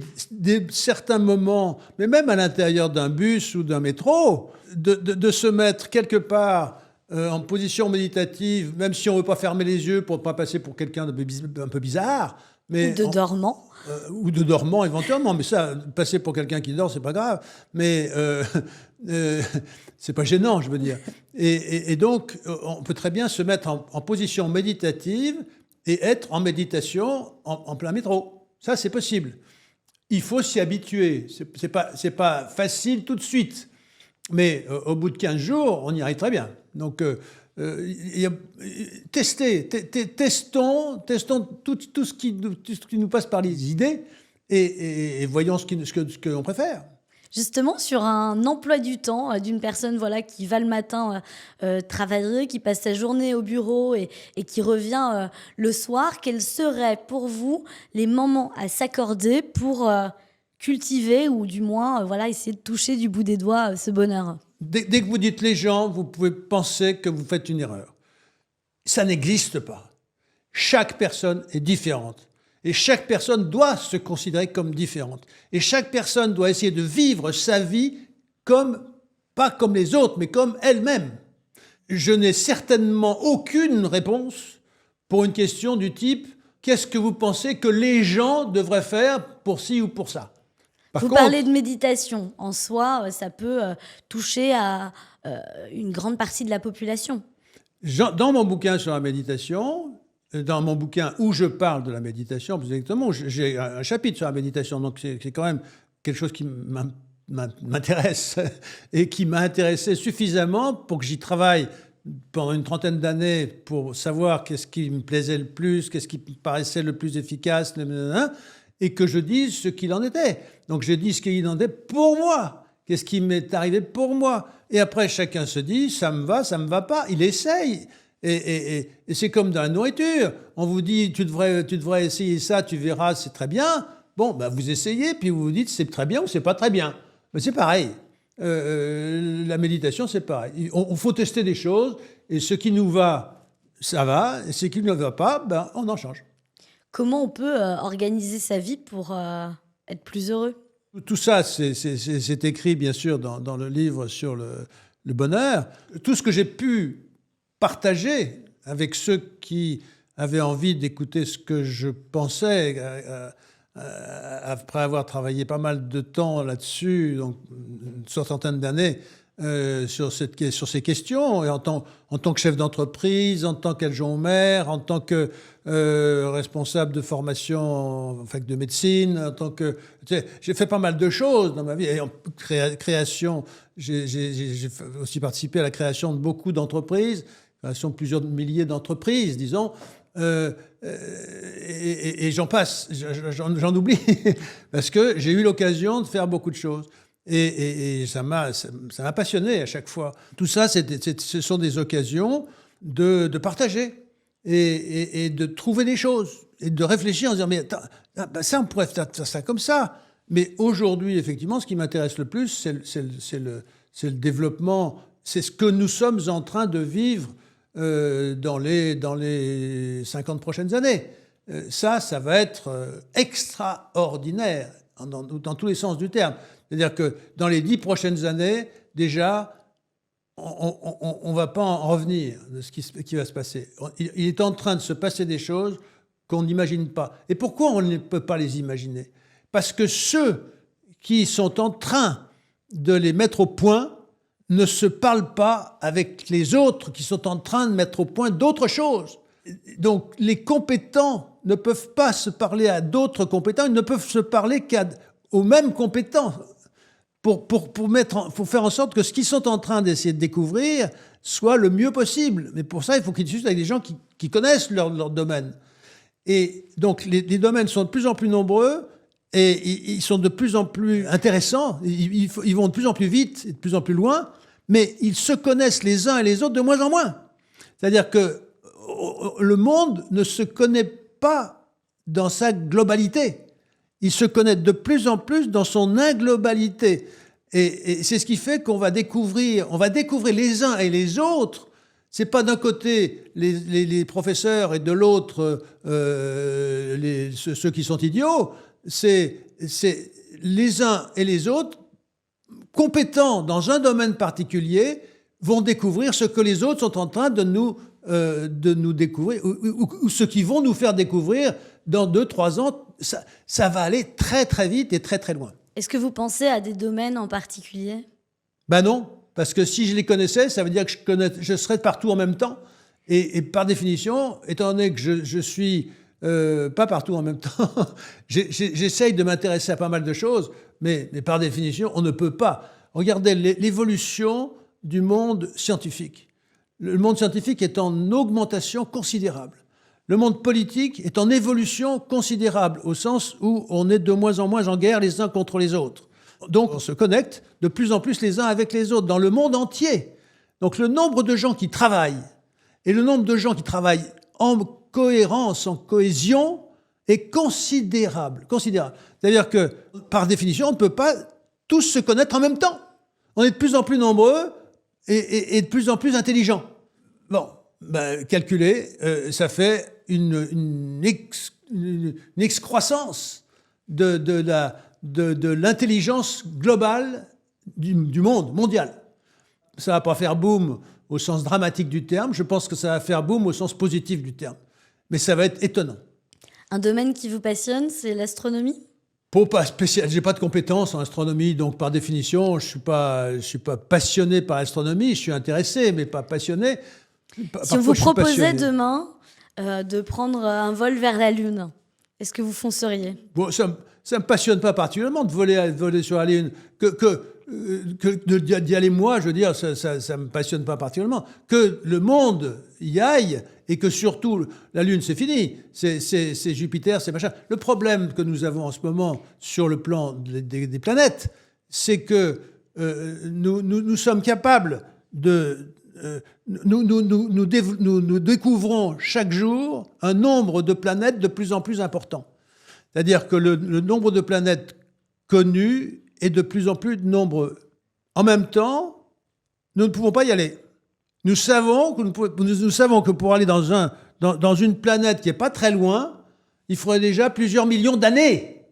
[SPEAKER 1] certains moments, mais même à l'intérieur d'un bus ou d'un métro, de se mettre quelque part en position méditative, même si on ne veut pas fermer les yeux pour ne pas passer pour quelqu'un d'un peu bizarre. Mais
[SPEAKER 2] ou de dormant.
[SPEAKER 1] Ou de dormant éventuellement, mais ça, passer pour quelqu'un qui dort, c'est pas grave. Mais c'est pas gênant, je veux dire. Et donc, on peut très bien se mettre en position méditative et être en méditation en plein métro. Ça, c'est possible. Il faut s'y habituer. C'est pas facile tout de suite. Mais au bout de 15 jours, on y arrive très bien. Donc, testons tout ce qui nous passe par les idées et voyons ce que l'on préfère.
[SPEAKER 2] Justement, sur un emploi du temps d'une personne qui va le matin travailler, qui passe sa journée au bureau et qui revient le soir, quels seraient pour vous les moments à s'accorder pour cultiver ou du moins essayer de toucher du bout des doigts ce bonheur ?
[SPEAKER 1] Dès que vous dites les gens, vous pouvez penser que vous faites une erreur. Ça n'existe pas. Chaque personne est différente. Et chaque personne doit se considérer comme différente. Et chaque personne doit essayer de vivre sa vie pas comme les autres, mais comme elle-même. Je n'ai certainement aucune réponse pour une question du type « Qu'est-ce que vous pensez que les gens devraient faire pour ci ou pour ça ?»
[SPEAKER 2] Vous parlez de méditation. En soi, ça peut toucher à une grande partie de la population.
[SPEAKER 1] Dans mon bouquin sur la méditation... Dans mon bouquin où je parle de la méditation, plus exactement, j'ai un chapitre sur la méditation, donc c'est quand même quelque chose qui m'intéresse et qui m'a intéressé suffisamment pour que j'y travaille pendant une trentaine d'années pour savoir qu'est-ce qui me plaisait le plus, qu'est-ce qui me paraissait le plus efficace, et que je dise ce qu'il en était. Donc je dis ce qu'il en est pour moi, qu'est-ce qui m'est arrivé pour moi. Et après, chacun se dit, ça me va pas. Il essaye. Et c'est comme dans la nourriture. On vous dit, tu devrais essayer ça, tu verras, c'est très bien. Bon, ben vous essayez, puis vous vous dites, c'est très bien ou c'est pas très bien. Mais c'est pareil. La méditation, c'est pareil. On faut tester des choses, et ce qui nous va, ça va, et ce qui ne va pas, ben, on en change.
[SPEAKER 2] Comment on peut organiser sa vie pour être plus heureux?
[SPEAKER 1] Tout ça, c'est écrit, bien sûr, dans le livre sur le bonheur. Tout ce que j'ai pu partager avec ceux qui avaient envie d'écouter ce que je pensais, après avoir travaillé pas mal de temps là-dessus, donc une soixantaine d'années, sur ces questions, et en tant que chef d'entreprise, en tant qu'adjoint au maire, en tant que responsable de formation en fac de médecine, en tant que... j'ai fait pas mal de choses dans ma vie, et en création, j'ai aussi participé à la création de beaucoup d'entreprises, création de plusieurs milliers d'entreprises, disons, et j'en passe, j'en oublie, parce que j'ai eu l'occasion de faire beaucoup de choses. Et ça m'a passionné à chaque fois. Tout ça, ce sont des occasions de partager et de trouver des choses et de réfléchir en disant, mais attends, ça, on pourrait faire ça comme ça. Mais aujourd'hui, effectivement, ce qui m'intéresse le plus, c'est le développement, c'est ce que nous sommes en train de vivre dans les 50 prochaines années. Ça va être extraordinaire dans tous les sens du terme. C'est-à-dire que dans les 10 prochaines années, déjà, on ne va pas en revenir de ce qui va se passer. Il est en train de se passer des choses qu'on n'imagine pas. Et pourquoi on ne peut pas les imaginer? Parce que ceux qui sont en train de les mettre au point ne se parlent pas avec les autres qui sont en train de mettre au point d'autres choses. Donc les compétents ne peuvent pas se parler à d'autres compétents, ils ne peuvent se parler qu'aux mêmes compétents pour faire en sorte que ce qu'ils sont en train d'essayer de découvrir soit le mieux possible. Mais pour ça, il faut qu'ils discutent avec des gens qui connaissent leur domaine. Et donc les domaines sont de plus en plus nombreux et ils sont de plus en plus intéressants, ils vont de plus en plus vite et de plus en plus loin, mais ils se connaissent les uns et les autres de moins en moins. C'est-à-dire que le monde ne se connaît pas dans sa globalité. Il se connaît de plus en plus dans son inglobalité. Et c'est ce qui fait qu'on va découvrir les uns et les autres. C'est pas d'un côté les professeurs et de l'autre ceux qui sont idiots. C'est les uns et les autres compétents dans un domaine particulier vont découvrir ce que les autres sont en train de nous découvrir ou ce qu'ils vont nous faire découvrir dans 2-3 ans. Ça va aller très très vite et très très loin.
[SPEAKER 2] Est-ce que vous pensez à des domaines en particulier?
[SPEAKER 1] Ben non, parce que si je les connaissais, ça veut dire que je serais partout en même temps. Et par définition, étant donné que je suis pas partout en même temps, j'essaye de m'intéresser à pas mal de choses, mais par définition, on ne peut pas. Regardez l'évolution du monde scientifique. Le monde scientifique est en augmentation considérable. Le monde politique est en évolution considérable, au sens où on est de moins en moins en guerre les uns contre les autres. Donc on se connecte de plus en plus les uns avec les autres, dans le monde entier. Donc le nombre de gens qui travaillent, et le nombre de gens qui travaillent en cohérence, en cohésion, est considérable. C'est-à-dire que, par définition, on ne peut pas tous se connaître en même temps. On est de plus en plus nombreux et de plus en plus intelligents. Bon, ben, calculez, ça fait une excroissance de l'intelligence globale du monde, mondial. Ça ne va pas faire boom au sens dramatique du terme, je pense que ça va faire boom au sens positif du terme. Mais ça va être étonnant.
[SPEAKER 2] Un domaine qui vous passionne, c'est l'astronomie?
[SPEAKER 1] Pas spécial, j'ai pas de compétences en astronomie, donc par définition, je suis pas passionné par l'astronomie, je suis intéressé, mais pas passionné.
[SPEAKER 2] Si on vous proposait demain de prendre un vol vers la Lune, Est-ce que vous fonceriez?
[SPEAKER 1] Bon, ça ne me passionne pas particulièrement de voler sur la Lune. D'y aller moi, je veux dire, ça ne me passionne pas particulièrement. Que le monde y aille et que surtout, la Lune, c'est fini. C'est Jupiter, c'est machin. Le problème que nous avons en ce moment sur le plan des planètes, c'est que nous sommes capables de... Nous découvrons chaque jour un nombre de planètes de plus en plus important. C'est-à-dire que le nombre de planètes connues est de plus en plus nombreux. En même temps, nous ne pouvons pas y aller. Nous savons que pour aller dans une planète qui n'est pas très loin, il faudrait déjà plusieurs millions d'années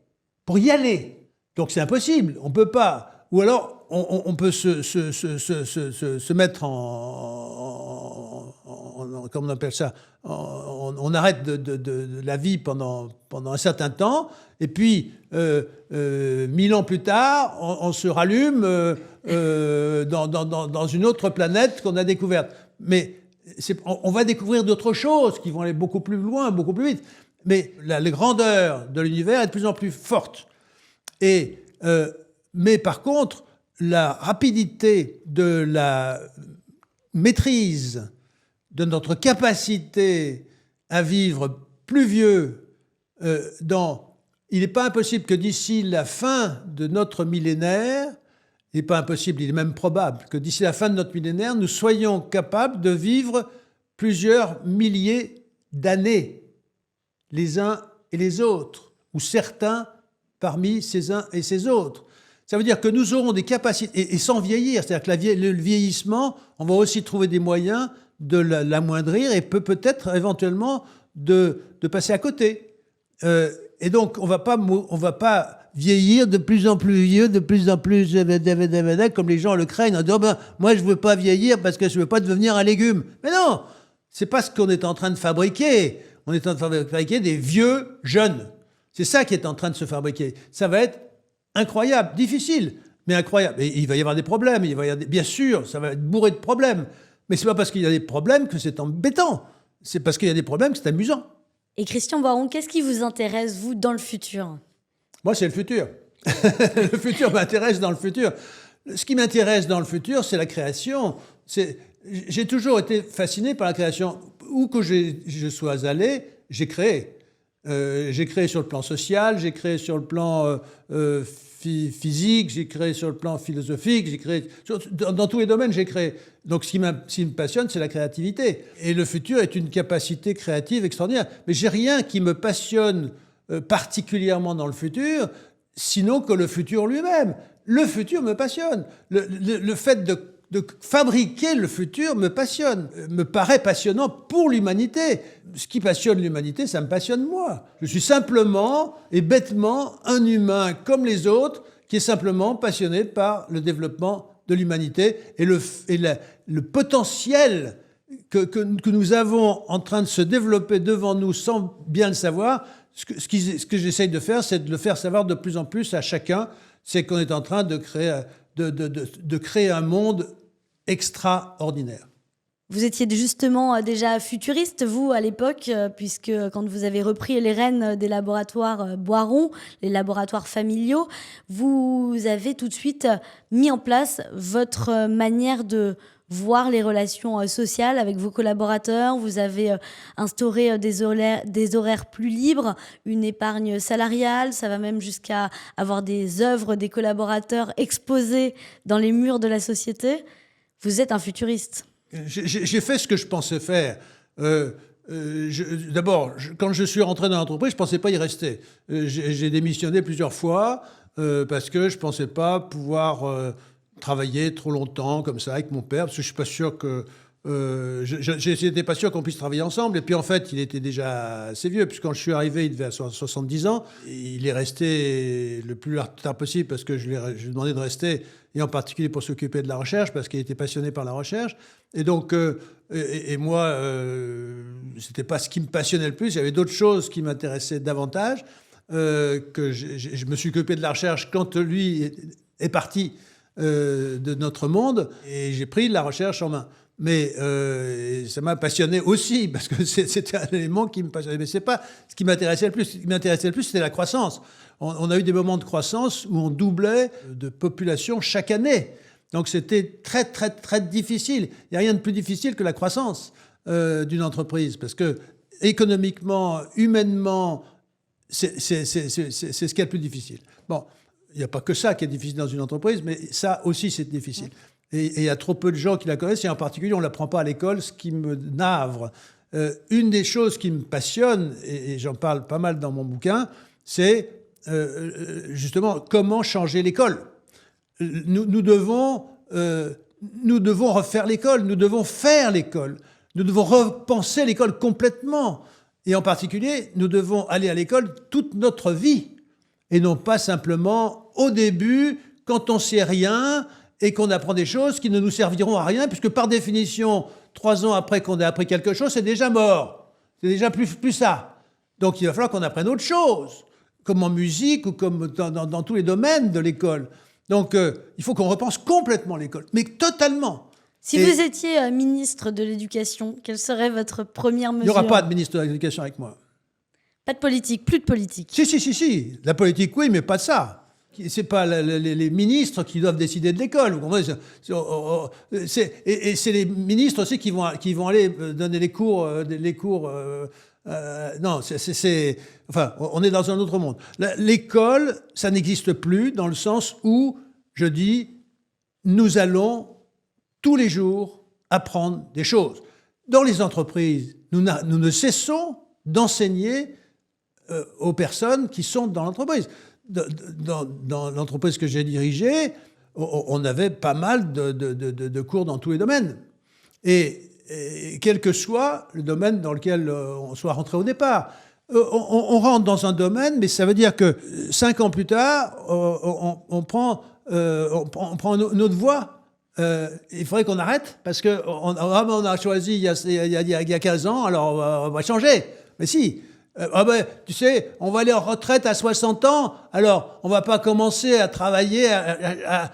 [SPEAKER 1] pour y aller. Donc c'est impossible, on ne peut pas. Ou alors, on peut se mettre comment on appelle ça, on arrête de la vie pendant un certain temps, et puis 1000 ans plus tard, on se rallume dans une autre planète qu'on a découverte. Mais on va découvrir d'autres choses qui vont aller beaucoup plus loin, beaucoup plus vite. Mais la grandeur de l'univers est de plus en plus forte. Mais par contre, la rapidité de la maîtrise de notre capacité à vivre plus vieux, il n'est pas impossible que d'ici la fin de notre millénaire, il n'est pas impossible, il est même probable que d'ici la fin de notre millénaire, nous soyons capables de vivre plusieurs milliers d'années, les uns et les autres, ou certains parmi ces uns et ces autres. Ça veut dire que nous aurons des capacités, et sans vieillir, c'est-à-dire que le vieillissement, on va aussi trouver des moyens de l'amoindrir et peut-être éventuellement de passer à côté. Et donc, on va pas vieillir de plus en plus vieux, de plus en plus comme les gens le craignent en disant moi je veux pas vieillir parce que je veux pas devenir un légume. Mais non, c'est pas ce qu'on est en train de fabriquer. On est en train de fabriquer des vieux jeunes. C'est ça qui est en train de se fabriquer. Ça va être incroyable, difficile, mais incroyable. Et il va y avoir des problèmes, bien sûr, ça va être bourré de problèmes. Mais c'est pas parce qu'il y a des problèmes que c'est embêtant. C'est parce qu'il y a des problèmes que c'est amusant.
[SPEAKER 2] Et Christian Boiron, qu'est-ce qui vous intéresse, vous, dans le futur?
[SPEAKER 1] Moi, c'est le futur. Le futur m'intéresse dans le futur. Ce qui m'intéresse dans le futur, c'est la création. J'ai toujours été fasciné par la création. Où que je sois allé, j'ai créé. J'ai créé sur le plan social, j'ai créé sur le plan physique, j'ai créé sur le plan philosophique, j'ai créé dans tous les domaines, j'ai créé. Donc ce qui me passionne, c'est la créativité. Et le futur est une capacité créative extraordinaire. Mais j'ai rien qui me passionne particulièrement dans le futur, sinon que le futur lui-même. Le futur me passionne. Le fait de fabriquer le futur me passionne, me paraît passionnant pour l'humanité. Ce qui passionne l'humanité, ça me passionne moi. Je suis simplement et bêtement un humain comme les autres qui est simplement passionné par le développement de l'humanité et le potentiel que nous avons en train de se développer devant nous sans bien le savoir. Ce que j'essaye de faire, c'est de le faire savoir de plus en plus à chacun. C'est qu'on est en train de créer un monde extraordinaire.
[SPEAKER 2] Vous étiez justement déjà futuriste, vous, à l'époque, puisque quand vous avez repris les rênes des laboratoires Boiron, les laboratoires familiaux, vous avez tout de suite mis en place votre manière de voir les relations sociales avec vos collaborateurs. Vous avez instauré des horaires plus libres, une épargne salariale. Ça va même jusqu'à avoir des œuvres des collaborateurs exposées dans les murs de la société. Vous êtes un futuriste.
[SPEAKER 1] J'ai fait ce que je pensais faire. D'abord, quand je suis rentré dans l'entreprise, je ne pensais pas y rester. J'ai démissionné plusieurs fois parce que je ne pensais pas pouvoir travailler trop longtemps comme ça avec mon père, parce que je ne suis pas sûr que... j'étais pas sûr qu'on puisse travailler ensemble. Et puis en fait, il était déjà assez vieux, puisque quand je suis arrivé, il devait avoir 70 ans. Il est resté le plus tard possible parce que je lui ai demandé de rester, et en particulier pour s'occuper de la recherche, parce qu'il était passionné par la recherche. Et donc, moi, c'était pas ce qui me passionnait le plus. Il y avait d'autres choses qui m'intéressaient davantage. Que je me suis occupé de la recherche quand lui est parti. de notre monde, et j'ai pris la recherche en main. Mais ça m'a passionné aussi, parce que c'était un élément qui me passionnait. Mais c'est pas ce qui m'intéressait le plus. Ce qui m'intéressait le plus, c'était la croissance. On a eu des moments de croissance où on doublait de population chaque année. Donc c'était très, très, très difficile. Il n'y a rien de plus difficile que la croissance d'une entreprise, parce que économiquement, humainement, c'est ce qui est le plus difficile. Bon, il n'y a pas que ça qui est difficile dans une entreprise, mais ça aussi, c'est difficile. Et il y a trop peu de gens qui la connaissent, et en particulier, on ne l'apprend pas à l'école, ce qui me navre. Une des choses qui me passionne, et j'en parle pas mal dans mon bouquin, c'est justement comment changer l'école. Nous devons refaire l'école, nous devons faire l'école, nous devons repenser l'école complètement. Et en particulier, nous devons aller à l'école toute notre vie, et non pas simplement au début, quand on ne sait rien, et qu'on apprend des choses qui ne nous serviront à rien, puisque par définition, 3 ans après qu'on ait appris quelque chose, c'est déjà mort. C'est déjà plus ça. Donc il va falloir qu'on apprenne autre chose, comme en musique ou comme dans tous les domaines de l'école. Donc il faut qu'on repense complètement l'école, mais totalement.
[SPEAKER 2] Si vous étiez ministre de l'Éducation, quelle serait votre première mesure?
[SPEAKER 1] Il n'y aura pas de ministre de l'Éducation avec moi.
[SPEAKER 2] Pas de politique, plus de politique.
[SPEAKER 1] Si. La politique, oui, mais pas de ça. C'est pas les ministres qui doivent décider de l'école. Vous comprenez ? Et c'est les ministres aussi qui vont aller donner les cours. Non, enfin, on est dans un autre monde. L'école, ça n'existe plus dans le sens où, je dis, nous allons tous les jours apprendre des choses. Dans les entreprises, nous ne cessons d'enseigner aux personnes qui sont dans l'entreprise. Dans l'entreprise que j'ai dirigée, on avait pas mal de cours dans tous les domaines. Et quel que soit le domaine dans lequel on soit rentré au départ, on rentre dans un domaine, mais ça veut dire que 5 ans plus tard, on prend une autre voie. Il faudrait qu'on arrête, parce qu'on a choisi il y a 15 ans, alors on va changer. Mais si. Tu sais, on va aller en retraite à 60 ans, alors on va pas commencer à travailler, à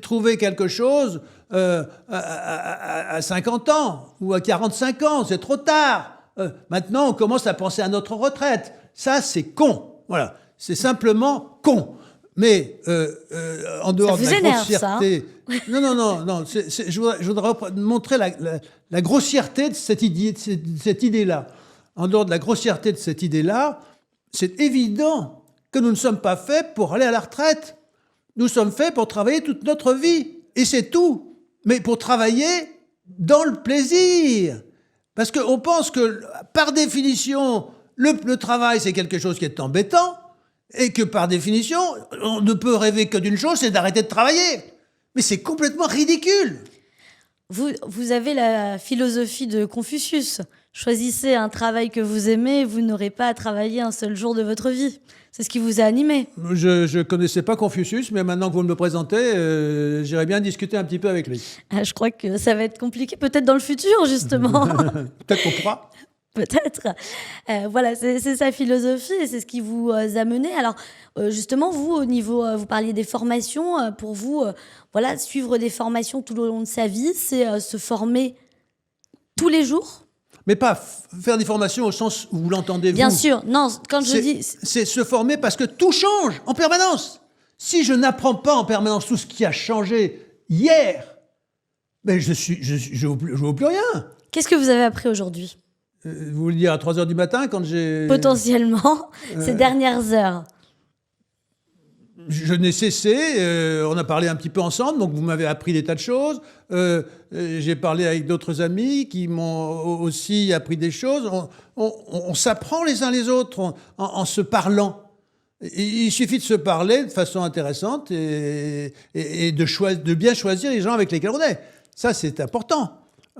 [SPEAKER 1] trouver quelque chose à 50 ans ou à 45 ans, c'est trop tard. Maintenant, on commence à penser à notre retraite. Ça, c'est con. Voilà, c'est simplement con. Mais en dehors de la grossièreté... Non. Je voudrais montrer la grossièreté de cette idée-là. En dehors de la grossièreté de cette idée-là, c'est évident que nous ne sommes pas faits pour aller à la retraite. Nous sommes faits pour travailler toute notre vie. Et c'est tout. Mais pour travailler dans le plaisir. Parce qu'on pense que, par définition, le travail, c'est quelque chose qui est embêtant. Et que, par définition, on ne peut rêver que d'une chose, c'est d'arrêter de travailler. Mais c'est complètement ridicule.
[SPEAKER 2] Vous avez la philosophie de Confucius. Choisissez un travail que vous aimez et vous n'aurez pas à travailler un seul jour de votre vie. C'est ce qui vous a animé.
[SPEAKER 1] Je ne connaissais pas Confucius, mais maintenant que vous me le présentez, j'irais bien discuter un petit peu avec lui.
[SPEAKER 2] Je crois que ça va être compliqué, peut-être dans le futur, justement.
[SPEAKER 1] Peut-être qu'on pourra.
[SPEAKER 2] Peut-être. Voilà, c'est sa philosophie et c'est ce qui vous a mené. Alors, justement, vous, au niveau, vous parliez des formations. Pour vous, voilà, suivre des formations tout au long de sa vie, c'est se former tous les jours.
[SPEAKER 1] Mais pas faire des formations au sens où vous l'entendez, vous.
[SPEAKER 2] Bien sûr, non, quand je dis...
[SPEAKER 1] C'est se former parce que tout change en permanence. Si je n'apprends pas en permanence tout ce qui a changé hier, ben je vaux plus rien.
[SPEAKER 2] Qu'est-ce que vous avez appris aujourd'hui ?
[SPEAKER 1] Vous voulez dire à 3h du matin quand j'ai...
[SPEAKER 2] Potentiellement, ces dernières heures.
[SPEAKER 1] Je n'ai cessé, on a parlé un petit peu ensemble, donc vous m'avez appris des tas de choses. J'ai parlé avec d'autres amis qui m'ont aussi appris des choses. On s'apprend les uns les autres en se parlant. Il suffit de se parler de façon intéressante et de bien choisir les gens avec lesquels on est. Ça, c'est important.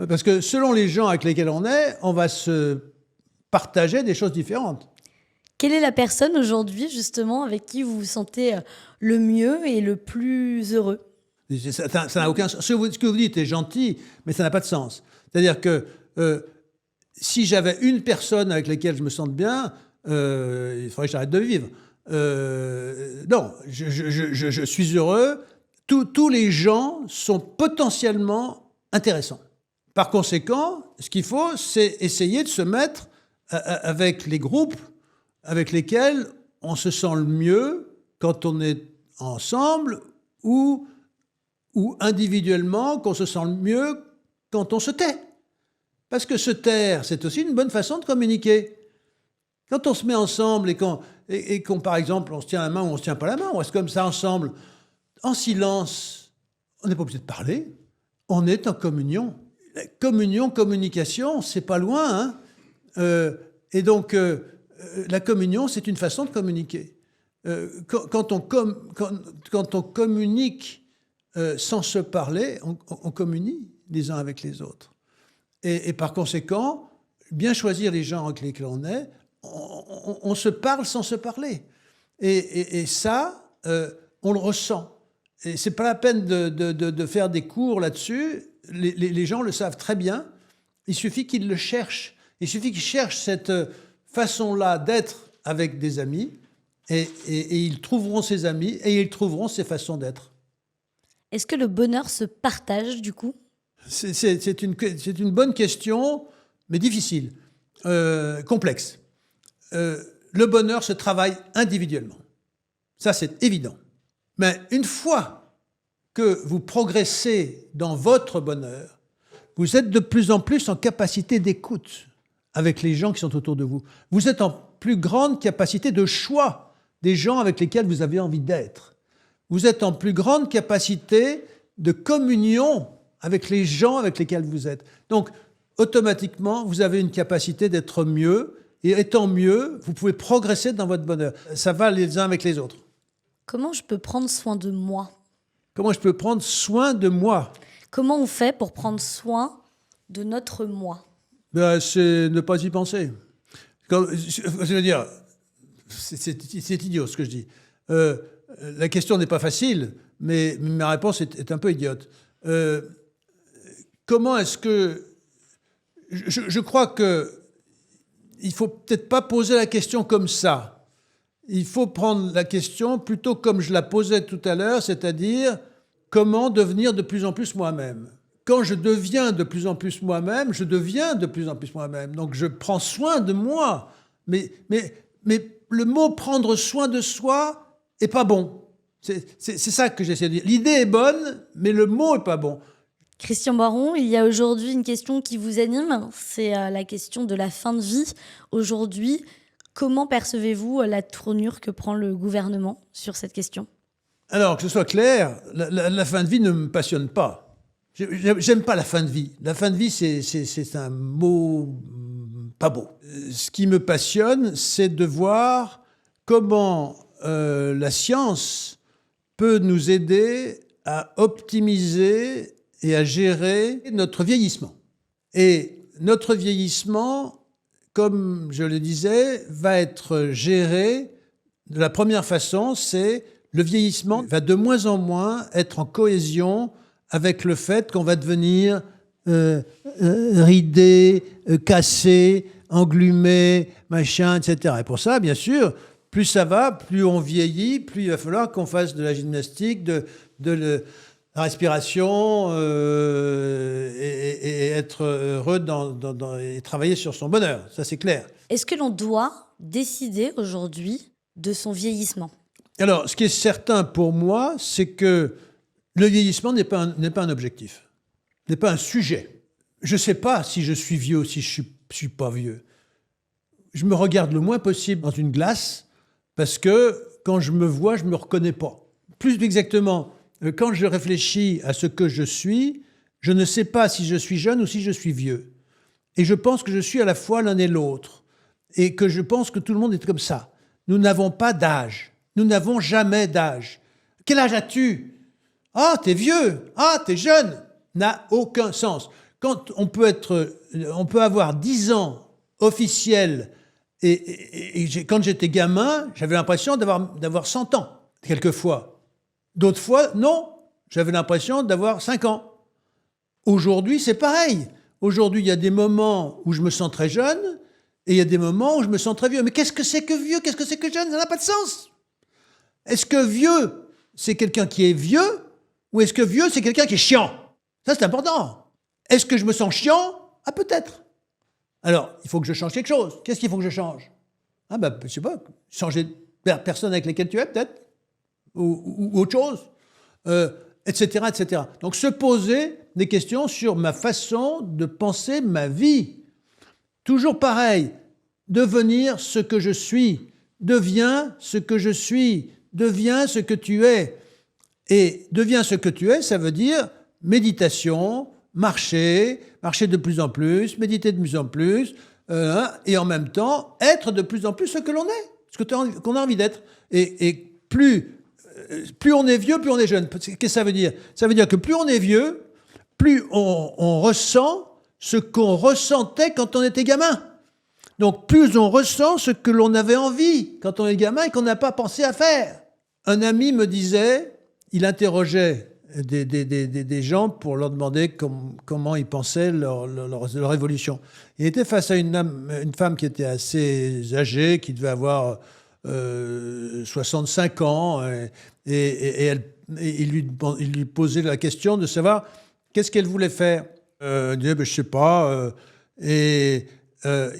[SPEAKER 1] Parce que selon les gens avec lesquels on est, on va se partager des choses différentes.
[SPEAKER 2] Quelle est la personne aujourd'hui, justement, avec qui vous vous sentez le mieux et le plus heureux ?
[SPEAKER 1] Ça n'a aucun sens. Ce que vous dites est gentil, mais ça n'a pas de sens. C'est-à-dire que si j'avais une personne avec laquelle je me sente bien, il faudrait que j'arrête de vivre. Non, je suis heureux tous les gens sont potentiellement intéressants. Par conséquent, ce qu'il faut, c'est essayer de se mettre avec les groupes avec lesquels on se sent le mieux quand on est ensemble ou individuellement, qu'on se sent le mieux quand on se tait. Parce que se taire, c'est aussi une bonne façon de communiquer. Quand on se met ensemble et qu'on, par exemple, on se tient la main ou on ne se tient pas la main, on reste comme ça ensemble, en silence, on n'est pas obligé de parler, on est en communion. La communication, c'est pas loin. Et donc, la communion, c'est une façon de communiquer. Quand on communique sans se parler, on communie les uns avec les autres. Et par conséquent, bien choisir les gens avec lesquels on est, on se parle sans se parler. Et ça, on le ressent. Et c'est pas la peine de faire des cours là-dessus. Les gens le savent très bien. Il suffit qu'ils le cherchent. Il suffit qu'ils cherchent cette façon-là d'être avec des amis. Et ils trouveront ces amis et ils trouveront ces façons d'être.
[SPEAKER 2] Est-ce que le bonheur se partage du coup ?
[SPEAKER 1] C'est une bonne question, mais difficile, complexe. Le bonheur se travaille individuellement. Ça, c'est évident. Mais une fois que vous progressez dans votre bonheur, vous êtes de plus en plus en capacité d'écoute avec les gens qui sont autour de vous. Vous êtes en plus grande capacité de choix des gens avec lesquels vous avez envie d'être. Vous êtes en plus grande capacité de communion avec les gens avec lesquels vous êtes. Donc, automatiquement, vous avez une capacité d'être mieux. Et étant mieux, vous pouvez progresser dans votre bonheur. Ça va les uns avec les autres.
[SPEAKER 2] Comment je peux prendre soin de moi ?
[SPEAKER 1] Comment je peux prendre soin de moi ?
[SPEAKER 2] Comment on fait pour prendre soin de notre moi ?
[SPEAKER 1] C'est ne pas y penser. Je veux dire, c'est idiot ce que je dis. La question n'est pas facile, mais ma réponse est un peu idiote. Comment est-ce que... Je crois que il ne faut peut-être pas poser la question comme ça. Il faut prendre la question plutôt comme je la posais tout à l'heure, c'est-à-dire comment devenir de plus en plus moi-même. Quand je deviens de plus en plus moi-même, je deviens de plus en plus moi-même. Donc je prends soin de moi. Mais le mot « prendre soin de soi » n'est pas bon. C'est ça que j'essaie de dire. L'idée est bonne, mais le mot n'est pas bon.
[SPEAKER 2] Christian Boiron, il y a aujourd'hui une question qui vous anime, c'est la question de la fin de vie. Aujourd'hui, comment percevez-vous la tournure que prend le gouvernement sur cette question ?
[SPEAKER 1] Alors, que ce soit clair, la fin de vie ne me passionne pas. J'aime pas la fin de vie. La fin de vie, c'est un mot pas beau. Ce qui me passionne, c'est de voir comment la science peut nous aider à optimiser et à gérer notre vieillissement. Et notre vieillissement, comme je le disais, va être géré de la première façon, c'est le vieillissement va de moins en moins être en cohésion avec le fait qu'on va devenir ridé, cassé, englumé, machin, etc. Et pour ça, bien sûr, plus ça va, plus on vieillit, plus il va falloir qu'on fasse de la gymnastique, de la respiration et être heureux et travailler sur son bonheur. Ça, c'est clair.
[SPEAKER 2] Est-ce que l'on doit décider aujourd'hui de son vieillissement ?
[SPEAKER 1] Alors, ce qui est certain pour moi, c'est que le vieillissement n'est pas un objectif, n'est pas un sujet. Je ne sais pas si je suis vieux ou si je ne suis pas vieux. Je me regarde le moins possible dans une glace parce que quand je me vois, je ne me reconnais pas. Plus exactement, quand je réfléchis à ce que je suis, je ne sais pas si je suis jeune ou si je suis vieux. Et je pense que je suis à la fois l'un et l'autre. Et que je pense que tout le monde est comme ça. Nous n'avons pas d'âge. Nous n'avons jamais d'âge. Quel âge as-tu ? Ah, t'es vieux. Ah, t'es jeune. N'a aucun sens. Quand on peut avoir 10 ans officiels et quand j'étais gamin, j'avais l'impression d'avoir 100 ans, quelquefois. D'autres fois, non, j'avais l'impression d'avoir 5 ans. Aujourd'hui, c'est pareil. Aujourd'hui, il y a des moments où je me sens très jeune et il y a des moments où je me sens très vieux. Mais qu'est-ce que c'est que vieux ? Qu'est-ce que c'est que jeune ? Ça n'a pas de sens. Est-ce que vieux, c'est quelqu'un qui est vieux Ou est-ce que vieux, c'est quelqu'un qui est chiant? Ça, c'est important. Est-ce que je me sens chiant? Ah, peut-être. Alors, il faut que je change quelque chose. Qu'est-ce qu'il faut que je change? Ah, ben, je sais pas, changer de personne avec lesquelles tu es, peut-être? Ou autre chose? Etc., etc. Donc, se poser des questions sur ma façon de penser ma vie. Toujours pareil, devenir ce que je suis. Deviens ce que je suis. Deviens ce que tu es. Et deviens ce que tu es, ça veut dire méditation, marcher de plus en plus, méditer de plus en plus, et en même temps, être de plus en plus ce que l'on est, ce qu'on a envie d'être. Et plus on est vieux, plus on est jeune. Qu'est-ce que ça veut dire? Ça veut dire que plus on est vieux, plus on ressent ce qu'on ressentait quand on était gamin. Donc plus on ressent ce que l'on avait envie quand on est gamin et qu'on n'a pas pensé à faire. Un ami me disait, il interrogeait des gens pour leur demander comment ils pensaient leur évolution. Il était face à une femme qui était assez âgée, qui devait avoir 65 ans, et il lui posait la question de savoir qu'est-ce qu'elle voulait faire. Elle disait, je sais pas. Il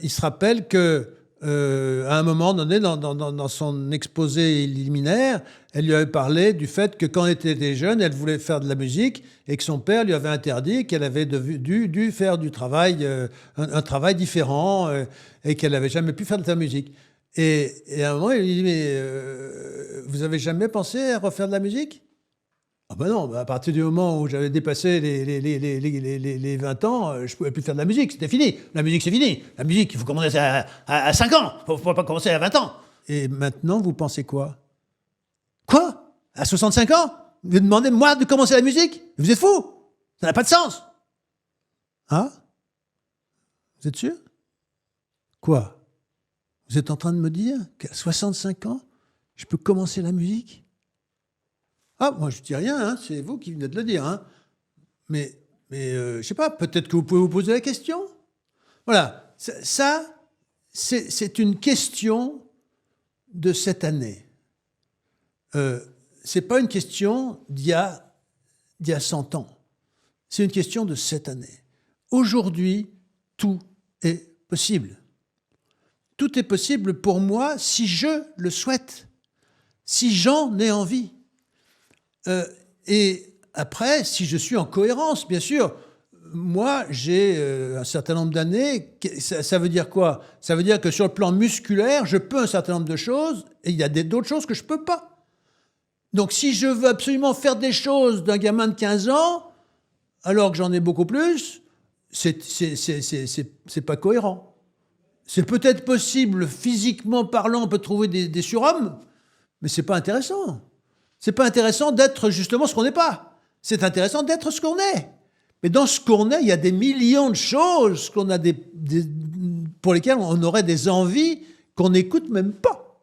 [SPEAKER 1] se rappelle que à un moment donné, dans son exposé liminaire, elle lui avait parlé du fait que quand elle était jeune, elle voulait faire de la musique et que son père lui avait interdit, qu'elle avait dû faire du travail, un travail différent, et qu'elle n'avait jamais pu faire de la musique. Et à un moment, il lui dit, mais vous avez jamais pensé à refaire de la musique? Ah ben non, à partir du moment où j'avais dépassé les 20 ans, je ne pouvais plus faire de la musique, c'était fini. La musique, c'est fini. La musique, il faut commencer à 5 ans, il ne faut pas commencer à 20 ans. Et maintenant, vous pensez quoi? Quoi? À 65 ans? Vous demandez, moi, de commencer la musique? Vous êtes fou? Ça n'a pas de sens. Hein? Vous êtes sûr? Quoi? Vous êtes en train de me dire qu'à 65 ans, je peux commencer la musique? Ah, moi, je ne dis rien, hein, c'est vous qui venez de le dire. Hein. Mais je ne sais pas, peut-être que vous pouvez vous poser la question. Voilà, ça, c'est une question de cette année. Ce n'est pas une question d'il y a 100 ans. C'est une question de cette année. Aujourd'hui, tout est possible. Tout est possible pour moi si je le souhaite, si j'en ai envie. Et après, si je suis en cohérence, bien sûr, moi, j'ai un certain nombre d'années. Ça veut dire quoi? Ça veut dire que sur le plan musculaire, je peux un certain nombre de choses et il y a d'autres choses que je ne peux pas. Donc, si je veux absolument faire des choses d'un gamin de 15 ans, alors que j'en ai beaucoup plus, c'est pas cohérent. C'est peut-être possible, physiquement parlant, on peut trouver des surhommes, mais c'est pas intéressant. C'est pas intéressant d'être justement ce qu'on n'est pas. C'est intéressant d'être ce qu'on est. Mais dans ce qu'on est, il y a des millions de choses qu'on a pour lesquelles on aurait des envies qu'on n'écoute même pas.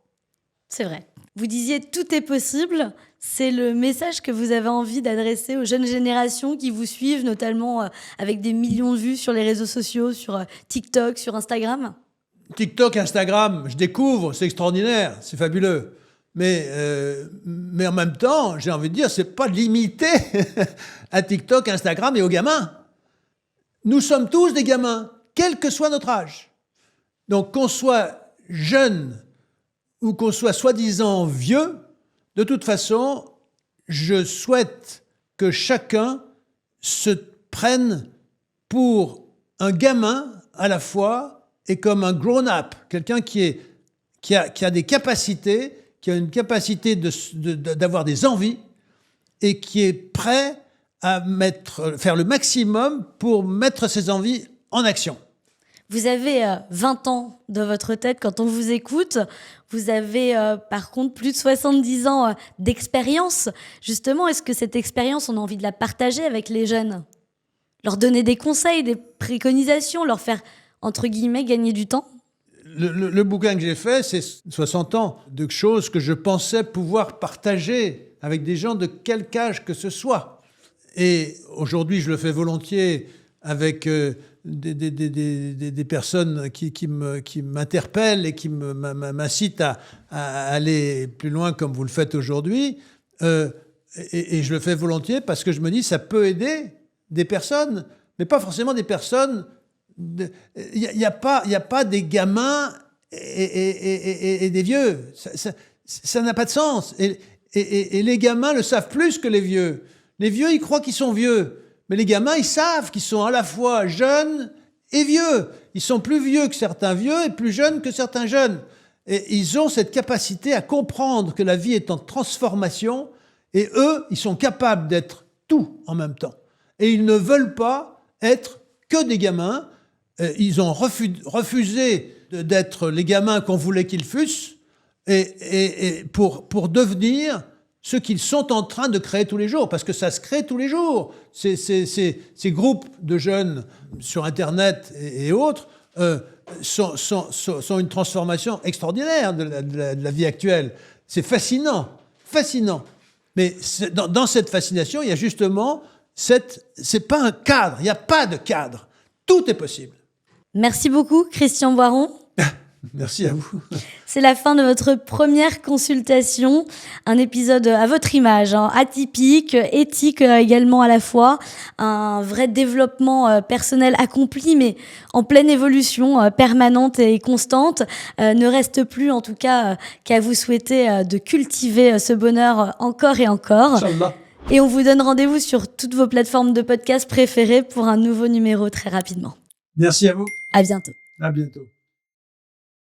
[SPEAKER 2] C'est vrai. Vous disiez tout est possible. C'est le message que vous avez envie d'adresser aux jeunes générations qui vous suivent, notamment avec des millions de vues sur les réseaux sociaux, sur TikTok, sur Instagram.
[SPEAKER 1] TikTok, Instagram, je découvre, c'est extraordinaire, c'est fabuleux. Mais en même temps, j'ai envie de dire, c'est pas limité à TikTok, Instagram et aux gamins. Nous sommes tous des gamins, quel que soit notre âge. Donc qu'on soit jeune ou qu'on soit soi-disant vieux, de toute façon, je souhaite que chacun se prenne pour un gamin à la fois et comme un grown-up, quelqu'un qui a des capacités, qui a une capacité d'avoir des envies et qui est prêt à faire le maximum pour mettre ses envies en action.
[SPEAKER 2] Vous avez 20 ans dans votre tête quand on vous écoute. Vous avez par contre plus de 70 ans d'expérience. Justement, est-ce que cette expérience, on a envie de la partager avec les jeunes? Leur donner des conseils, des préconisations, leur faire, entre guillemets, gagner du temps?
[SPEAKER 1] Le bouquin que j'ai fait, c'est 60 ans de choses que je pensais pouvoir partager avec des gens de quelque âge que ce soit. Et aujourd'hui, je le fais volontiers avec des personnes qui m'interpellent et qui m'incitent à aller plus loin comme vous le faites aujourd'hui. et je le fais volontiers parce que je me dis ça peut aider des personnes, mais pas forcément des personnes. Il n'y a pas des gamins et des vieux. Ça n'a pas de sens. Et les gamins le savent plus que les vieux. Les vieux, ils croient qu'ils sont vieux. Mais les gamins, ils savent qu'ils sont à la fois jeunes et vieux. Ils sont plus vieux que certains vieux et plus jeunes que certains jeunes. Et ils ont cette capacité à comprendre que la vie est en transformation. Et eux, ils sont capables d'être tout en même temps. Et ils ne veulent pas être que des gamins. Ils ont refusé d'être les gamins qu'on voulait qu'ils fussent et pour devenir ce qu'ils sont en train de créer tous les jours, parce que ça se crée tous les jours. Ces groupes de jeunes sur Internet et autres sont une transformation extraordinaire de la vie actuelle. C'est fascinant, fascinant. Mais dans cette fascination, il y a justement c'est pas un cadre, il n'y a pas de cadre. Tout est possible.
[SPEAKER 2] Merci beaucoup, Christian Boiron.
[SPEAKER 1] Merci à vous.
[SPEAKER 2] C'est la fin de votre première consultation, un épisode à votre image, atypique, éthique également à la fois, un vrai développement personnel accompli, mais en pleine évolution permanente et constante. Ne reste plus en tout cas qu'à vous souhaiter de cultiver ce bonheur encore et encore.
[SPEAKER 1] Inch'Allah.
[SPEAKER 2] Et on vous donne rendez-vous sur toutes vos plateformes de podcast préférées pour un nouveau numéro très rapidement.
[SPEAKER 1] Merci à vous.
[SPEAKER 2] À bientôt.
[SPEAKER 1] À bientôt.